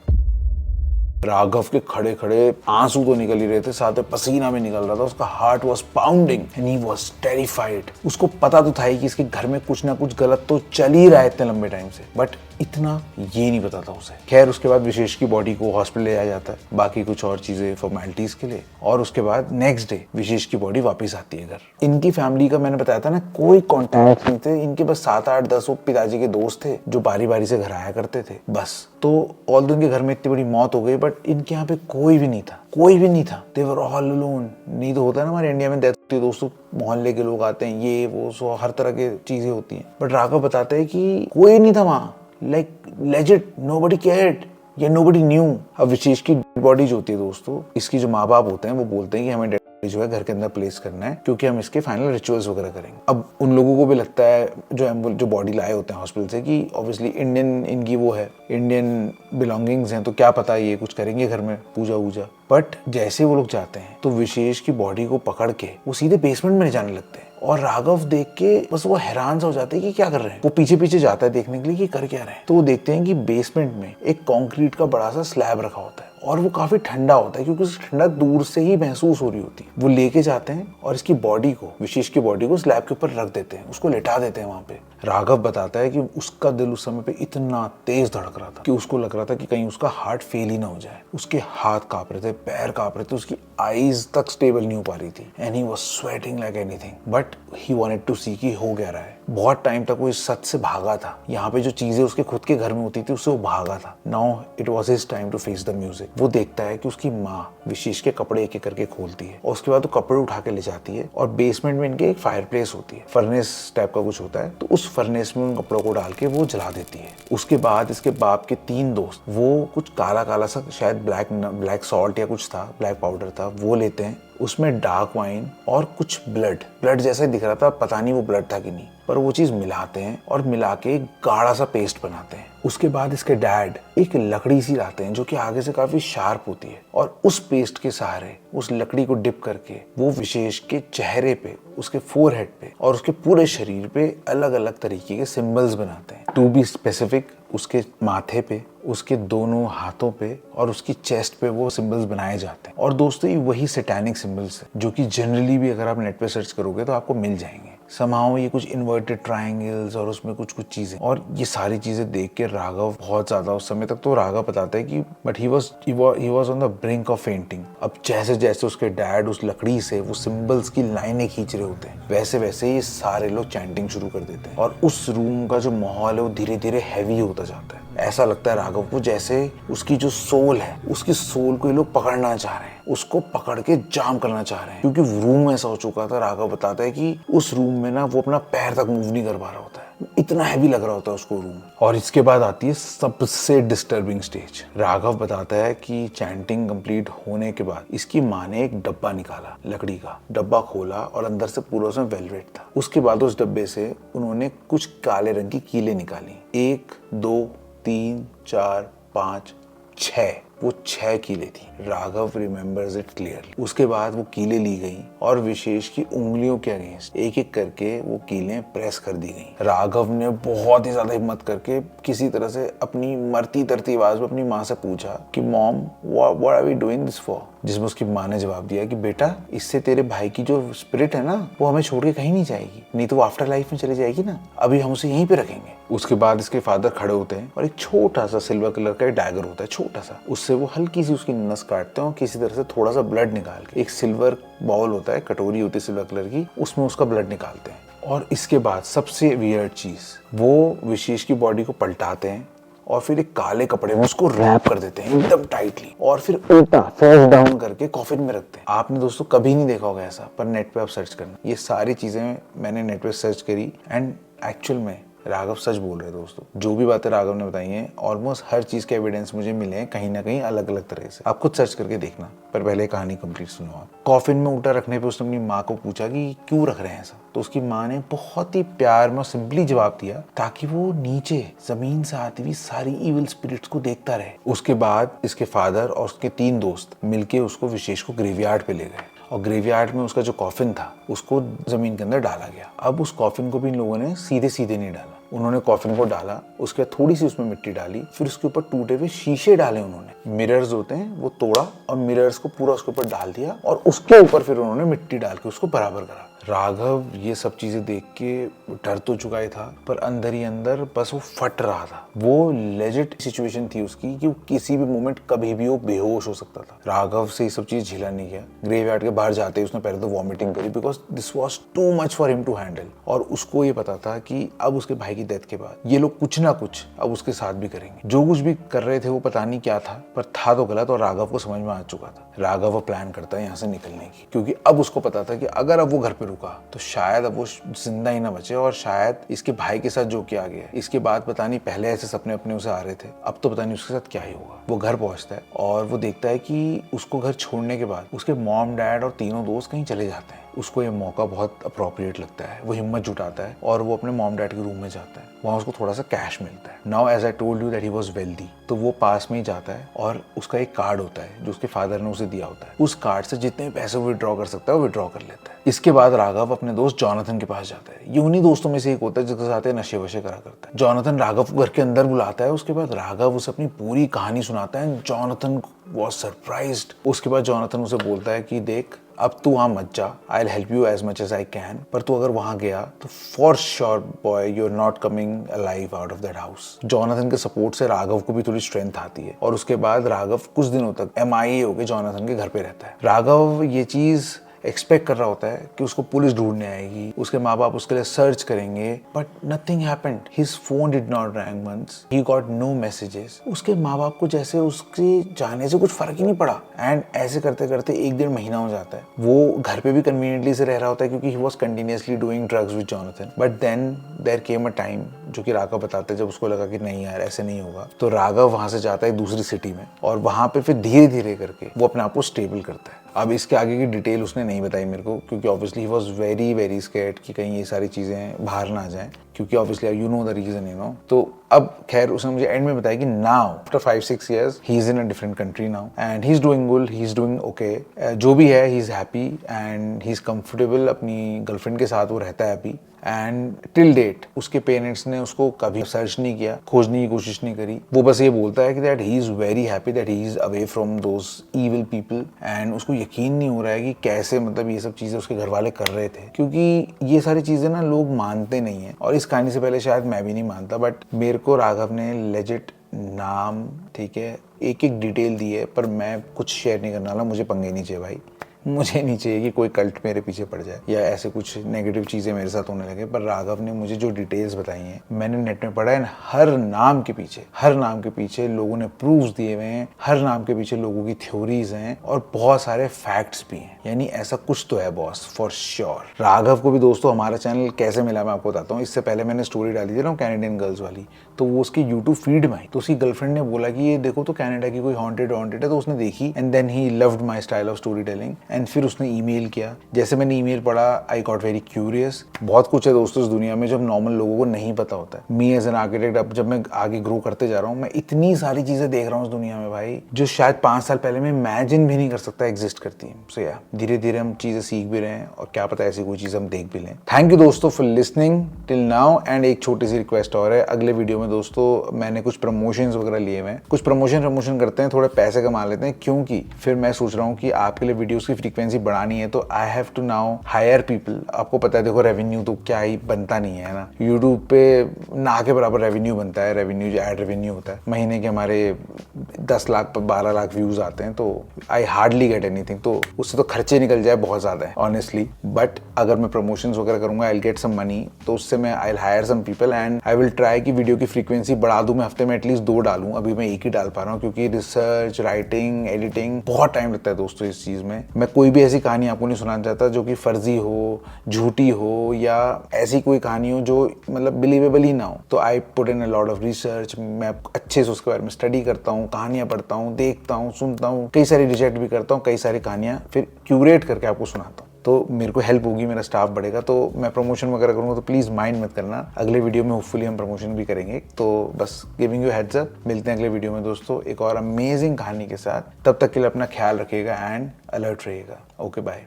राघव के खड़े खड़े आंसू तो निकल ही रहे थे, साथ में पसीना भी निकल रहा था। उसका heart was pounding and he was terrified. उसको पता तो था ही कि इसके घर में कुछ ना कुछ गलत तो चल ही रहा है इतने लंबे टाइम से, बट इतना ये नहीं पता था उसे। खैर उसके बाद विशेष की बॉडी को हॉस्पिटल ले जाया जाता है, बाकी कुछ और चीजें फॉर्मेलिटीज के लिए, और उसके बाद नेक्स्ट डे विशेष की बॉडी वापस आती है घर। इनकी फैमिली का मैंने बताया था ना, कोई कॉन्टैक्ट नहीं थे इनके, बस 7, 8, 10 वो पिताजी के दोस्त थे जो बारी बारी से घर आया करते थे बस। तो ऑल्दो इनके घर में इतनी बड़ी मौत हो गई बट इनके यहाँ पे कोई भी नहीं था। दे वर ऑल अलोन। नहीं तो होता है ना हमारे इंडिया में डेथ होती है, दोस्तों मोहल्ले के लोग आते हैं, ये वो सो हर तरह की चीजें होती हैं, बट राघव बताते हैं कि कोई नहीं था वहाँ, लाइक लेजिट नोबडी केयर्ड या नोबडी न्यू। अब विशेष की बॉडी जो होती है दोस्तों, इसकी जो माँ बाप होते हैं वो बोलते हैं कि हमें जो है घर के अंदर प्लेस करना है क्योंकि हम इसके फाइनल रिचुअल्स वगैरह करेंगे। अब उन लोगों को भी लगता है जो बॉडी लाए होते हैं हॉस्पिटल से कि ऑब्वियसली इंडियन इनकी वो है, इंडियन बिलोंगिंग्स हैं, तो क्या पता ये कुछ करेंगे घर में पूजा वूजा। बट जैसे वो लोग जाते हैं तो विशेष की बॉडी को पकड़ के वो सीधे बेसमेंट में जाने लगते हैं और राघव देख के बस वो हैरान सा हो जाते हैं कि क्या कर रहे हैं। वो पीछे पीछे जाता है देखने के लिए कि कर क्या रहे हैं। तो वो देखते हैं कि बेसमेंट में एक कंक्रीट का बड़ा सा स्लैब रखा होता है और वो काफी ठंडा होता है क्योंकि उसे ठंडा दूर से ही महसूस हो रही होती है। वो लेके जाते हैं और इसकी बॉडी को, विशेष की बॉडी को स्लैब के ऊपर रख देते हैं, उसको लेटा देते हैं वहां पे। राघव बताता है कि उसका दिल उस समय पे इतना तेज धड़क रहा था कि उसको लग रहा था कि कहीं उसका हार्ट फेल ही ना हो जाए। उसके हाथ कांप रहे थे, पैर कांप रहे थे, उसकी आईज तक स्टेबल नहीं हो पा रही थी and he was sweating like anything, but he wanted to see कि हो क्या रहा है। बहुत टाइम तक वो इस सच से भागा था। यहाँ पे जो चीजें उसके खुद के घर में होती थी उससे वो भागा था। Now it was his time to face the music. वो देखता है कि उसकी माँ विशेष के कपड़े एक एक करके खोलती है और उसके बाद वो कपड़े उठा के ले जाती है और बेसमेंट में इनके एक फायर प्लेस होती है, फर्नेस टाइप का कुछ होता है, तो उस फर्नेस में उन कपड़ों को डाल के वो जला देती है। उसके बाद इसके बाप के 3 दोस्त वो कुछ काला काला सा शायद ब्लैक सॉल्ट या कुछ था, ब्लैक पाउडर था, वो लेते हैं। उसमें डार्क वाइन और कुछ ब्लड जैसा ही दिख रहा था, पता नहीं वो ब्लड था कि नहीं, पर वो चीज मिलाते हैं और मिला के एक गाढ़ा सा पेस्ट बनाते हैं। उसके बाद इसके डैड एक लकड़ी सी लाते हैं जो कि आगे से काफी शार्प होती है और उस पेस्ट के सहारे उस लकड़ी को डिप करके वो विशेष के चेहरे पे, उसके फोरहेड पे और उसके पूरे शरीर पे अलग अलग तरीके के सिंबल्स बनाते हैं। टू बी स्पेसिफिक, उसके माथे पे, उसके दोनों हाथों पे और उसकी चेस्ट पे वो सिंबल्स बनाए जाते हैं। और दोस्तों ये वही सैटेनिक सिंबल्स है जो कि जनरली भी अगर आप नेट पे सर्च करोगे तो आपको मिल जाएंगे। समाओ ये कुछ इन्वर्टेड ट्रायंगल्स और उसमें कुछ चीजें, और ये सारी चीजें देख के राघव बहुत ज्यादा, उस समय तक तो राघव बताता है कि but he was on the brink of fainting. अब जैसे जैसे उसके डैड उस लकड़ी से वो सिंबल्स की लाइनें खींच रहे होते हैं वैसे वैसे ये सारे लोग चैंटिंग शुरू कर देते हैं और उस रूम का जो माहौल है वो धीरे धीरे हैवी होता जाता है। ऐसा लगता है राघव को जैसे उसकी जो सोल है, उसकी सोल को ये लोग पकड़ना चाह रहे हैं, उसको पकड़ के जाम करना चाह रहे हैं, क्योंकि रूम ऐसा हो चुका था। राघव बताता है कि उस रूम में ना वो अपना पैर तक मूव नहीं कर पा रहा होता है, इतना हैवी लग रहा होता है उसको रूम। और इसके बाद आती है सबसे डिस्टर्बिंग स्टेज। राघव बताता है कि चैंटिंग कंप्लीट होने के बाद इसकी माँ ने एक डब्बा निकाला, लकड़ी का डब्बा खोला और अंदर से पूरा उसमें वेलवेट था। उसके बाद उस डब्बे से उन्होंने कुछ काले रंग की कीलें निकाली, 1, 2, 3, 4, 5, 6 वो 6 कीलें थी। Raghav remembers it clearly. उसके बाद वो कीलें ली गई और विशेष की उंगलियों के अगेंस्ट एक एक करके वो कीलें प्रेस कर दी गई। राघव ने बहुत ही ज्यादा हिम्मत करके किसी तरह से अपनी मरती तरती आवाज में अपनी माँ से पूछा कि mom what are we doing this for, जिसमें उसकी माँ ने जवाब दिया कि बेटा इससे तेरे भाई की जो स्पिरिट है ना वो हमें छोड़ के कहीं नहीं जाएगी, नहीं तो वो आफ्टर लाइफ में चली जाएगी ना, अभी हम उसे यहीं पे रखेंगे। उसके बाद इसके फादर खड़े होते हैं और एक छोटा सा सिल्वर कलर का डैगर होता है, छोटा सा, उससे वो हल्की सी उसकी नस काटते हैं और किसी तरह से थोड़ा सा ब्लड निकाल के एक सिल्वर बाउल होता है, कटोरी होती है सिल्वर कलर की, उसमें उसका ब्लड निकालते हैं। और इसके बाद सबसे वियर्ड चीज, वो विशेष की बॉडी को पलटाते हैं और फिर एक काले कपड़े में उसको रैप कर देते हैं एकदम टाइटली और फिर उल्टा फेस डाउन करके कॉफिन में रखते हैं। आपने दोस्तों कभी नहीं देखा होगा ऐसा, पर नेट पे आप सर्च करना। ये सारी चीजें मैंने नेट पे सर्च करी एंड एक्चुअल में राघव सच बोल रहे हैं दोस्तों। जो भी बातें राघव ने बताई हैं ऑलमोस्ट हर चीज के एविडेंस मुझे मिले हैं कहीं ना कहीं अलग अलग तरह से। आप खुद सर्च करके देखना, पर पहले कहानी कंप्लीट सुनो आप। कॉफिन में उल्टा रखने पे उसने अपनी माँ को पूछा कि क्यों रख रहे हैं ऐसा, तो उसकी माँ ने बहुत ही प्यार में और सिंपली जवाब दिया ताकि वो नीचे जमीन से आती हुई सारी इविल स्पिरिट्स को देखता रहे। उसके बाद इसके फादर और उसके 3 दोस्त मिलके उसको विशेष को ग्रेवयार्ड पे ले गए और ग्रेवयार्ड में उसका जो कॉफिन था उसको जमीन के अंदर डाला गया। अब उस कॉफिन को भी इन लोगों ने सीधे सीधे नहीं डाला, उन्होंने कॉफिन को डाला, उसके बाद थोड़ी सी उसमें मिट्टी डाली, फिर उसके ऊपर टूटे हुए शीशे डाले उन्होंने, मिरर्स होते हैं वो तोड़ा और मिरर्स को पूरा उसके ऊपर डाल दिया और उसके ऊपर फिर उन्होंने मिट्टी डाल के उसको बराबर करा। राघव ये सब चीजें देख के डर तो चुका ही था, पर अंदर ही अंदर बस वो फट रहा था। वो लेजिट सिचुएशन थी उसकी कि वो किसी भी मोमेंट कभी भी वो बेहोश हो सकता था। राघव से ये सब चीज झेला नहीं गया। ग्रेवयार्ड के बाहर जाते ही उसने पहले तो वॉमिटिंग करी because this was too much for him to handle. और उसको ये पता था कि अब उसके भाई की डेथ के बाद ये लोग कुछ ना कुछ अब उसके साथ भी करेंगे। जो कुछ भी कर रहे थे वो पता नहीं क्या था, पर था तो गलत और राघव को समझ में आ चुका था। राघव वो प्लान करता है यहाँ से निकलने की, क्योंकि अब उसको पता था कि अगर अब वो घर पे रुका तो शायद अब वो जिंदा ही ना बचे और शायद इसके भाई के साथ जो किया गया, इसके बाद पता नहीं पहले ऐसे सपने अपने उसे आ रहे थे, अब तो पता नहीं उसके साथ क्या ही होगा। वो घर पहुंचता है और वो देखता है कि उसको घर छोड़ने के बाद उसके मॉम डैड और तीनों दोस्त कहीं चले जाते हैं। उसको ये मौका बहुत अप्रोप्रिएट लगता है, वो हिम्मत जुटाता है और वो अपने मॉम डैड के रूम में जाता है। वहाँ उसको थोड़ा सा कैश मिलता है। Now as I told you that he was wealthy, तो वो पास में ही जाता है और उसका एक कार्ड होता है जो उसके फादर ने उसे दिया होता है। उस कार्ड से जितने पैसे वो विड्रॉ कर सकता है वो विड्रॉ कर लेता है। इसके बाद राघव अपने दोस्त जॉनथन के पास जाता है। ये उन्हीं दोस्तों में से एक होता है जिसके साथ नशे वशे करा करता है। जॉनथन राघव को घर के अंदर बुलाता है। उसके बाद राघव उसे अपनी पूरी कहानी सुनाता है। Jonathan was surprised. उसके बाद जॉनथन उसे बोलता है कि देख अब तू वहां मत जा, I will help you as much as I can, पर तू अगर वहां गया तो for sure boy you are not coming alive out of that house. Jonathan के सपोर्ट से राघव को भी थोड़ी स्ट्रेंथ आती है और उसके बाद राघव कुछ दिनों तक MIA होकर जॉनथन के घर पे रहता है। राघव ये चीज एक्सपेक्ट कर रहा होता है कि उसको पुलिस ढूंढने आएगी, उसके माँ बाप उसके लिए सर्च करेंगे, but nothing happened. His phone did not rang once, he got no messages. उसके माँ बाप को जैसे उसके जाने से कुछ फर्क ही नहीं पड़ा। एंड ऐसे करते करते 1-1.5 महीना हो जाता है। वो घर पे भी कन्वीनियंटली से रह रहा होता है क्योंकि he was continuously doing drugs with Jonathan. But then there came a time, जो कि राघव बताते जब उसको लगा कि नहीं यार ऐसे नहीं होगा, तो राघव वहां से जाता है दूसरी सिटी में और वहां पे फिर धीरे धीरे करके वो अपने आप को स्टेबल करता है। अब इसके आगे की डिटेल उसने नहीं बताई मेरे को, क्योंकि obviously he was very very scared कि कहीं ये सारी चीजें बाहर ना आ जाएं, क्योंकि obviously you know the reason, you know. तो अब खैर उसने मुझे एंड में बताया कि now after 5-6 years he is in a different country now and he is doing good, he is doing okay. जो भी है he is happy and he is comfortable. अपनी गर्लफ्रेंड के साथ वो रहता है अभी। एंड टिल डेट उसके पेरेंट्स ने उसको कभी सर्च नहीं किया, खोजने की कोशिश नहीं करी। वो बस ये बोलता है कि that he is very happy that he is away from those evil people. And उसको यकीन नहीं हो रहा है कि कैसे मतलब ये सब चीजें उसके घर वाले कर रहे थे, क्योंकि ये सारी चीजें ना लोग मानते नहीं है। और इस कहानी से पहले शायद मैं भी नहीं मानता, बट मेरे को राघव ने लेजिट नाम, ठीक है, एक एक डिटेल दी है, पर मैं कुछ शेयर नहीं करने वाला। मुझे पंगे नहीं चाहिए भाई, मुझे नहीं चाहिए कि कोई कल्ट मेरे पीछे पड़ जाए या ऐसे कुछ नेगेटिव चीज़ें मेरे साथ होने लगे। पर राघव ने मुझे जो डिटेल्स बताई हैं, मैंने नेट में पढ़ा है, हर नाम के पीछे लोगों ने प्रूफ्स दिए हुए हैं, हर नाम के पीछे लोगों की थ्योरीज हैं और बहुत सारे फैक्ट्स भी हैं। यानी ऐसा कुछ तो है बॉस, फॉर श्योर। राघव को भी दोस्तों हमारा चैनल कैसे मिला मैं आपको बताता हूँ। इससे पहले मैंने स्टोरी डाली थी ना कैनेडियन गर्ल्स वाली, तो वो उसकी यूट्यूब फीड में आई। तो उसकी गर्लफ्रेंड ने बोला कि ये देखो तो कनाडा की कोई हॉन्टेड है, तो उसने देखी and then he loved my style of story telling and फिर उसने ईमेल किया। जैसे मैंने ईमेल पढ़ा आई गॉट वेरी क्यूरियस। बहुत कुछ है दोस्तों इस दुनिया में जो नॉर्मल लोगों को नहीं पता होता है। मी एज एन आर्किटेक्ट, अब जब मैं आगे ग्रो करते जा रहा हूँ, मैं इतनी सारी चीजें देख रहा हूँ इस दुनिया में भाई, जो शायद 5 साल पहले मैं इमेजिन भी नहीं कर सकता एग्जिस्ट करती है। सो या धीरे धीरे हम चीजें सीख भी रहे हैं और क्या पता ऐसी कोई चीज हम देख भी लें। थैंक यू दोस्तों for listening till now. And एक छोटी सी रिक्वेस्ट और है, अगले वीडियो में दोस्तों मैंने कुछ प्रमोशंस वगैरह लिए हुए हैं, कुछ प्रमोशन करते हैं, थोड़े पैसे कमा लेते हैं, क्योंकि फिर मैं सोच रहा हूँ कि आपके लिए वीडियोस की फ्रीक्वेंसी बढ़ानी है तो I have to now hire people. आपको पता है देखो रेवेन्यू तो क्या ही बनता नहीं है ना, यूट्यूब पे ना के बराबर रेवेन्यू बनता है। रेवेन्यू जो एड रेवेन्यू होता है, महीने के हमारे 10 लाख 12 लाख व्यूज आते हैं, तो आई हार्डली गेट एनीथिंग, तो उससे तो खर्चे निकल जाए बहुत ज्यादा है ऑनेस्टली। बट अगर मैं प्रमोशंस वगैरह करूंगा I will get some money, तो उससे मैं I will hire some people and I will try कि वीडियो की फ्रीक्वेंसी बढ़ा दूं। मैं हफ्ते में एटलीस्ट 2 डालूं, अभी मैं 1 ही डाल पा रहा हूँ क्योंकि रिसर्च, राइटिंग, एडिटिंग बहुत टाइम लगता है दोस्तों इस चीज में। मैं कोई भी ऐसी कहानी आपको नहीं सुनाना चाहता जो कि फर्जी हो, झूठी हो, या ऐसी कोई कहानी हो जो मतलब बिलीवेबल ही ना हो। तो I put in a lot of research, मैं अच्छे से उसके बारे में स्टडी करता हूँ, कहानियां पढ़ता हूँ, देखता हूँ, सुनता हूँ, कई सारी रिजेक्ट भी करता हूँ, कई सारी कहानियां फिर क्यूरेट करके आपको सुनाता हूँ। तो मेरे को हेल्प होगी, मेरा स्टाफ बढ़ेगा, तो मैं प्रमोशन वगैरह करूँगा तो प्लीज़ माइंड मत करना। अगले वीडियो में होपफुली हम प्रमोशन भी करेंगे। तो बस गिविंग यू हेड्स अप, मिलते हैं अगले वीडियो में दोस्तों एक और अमेजिंग कहानी के साथ। तब तक के लिए अपना ख्याल रखिएगा एंड अलर्ट रहिएगा। Okay bye.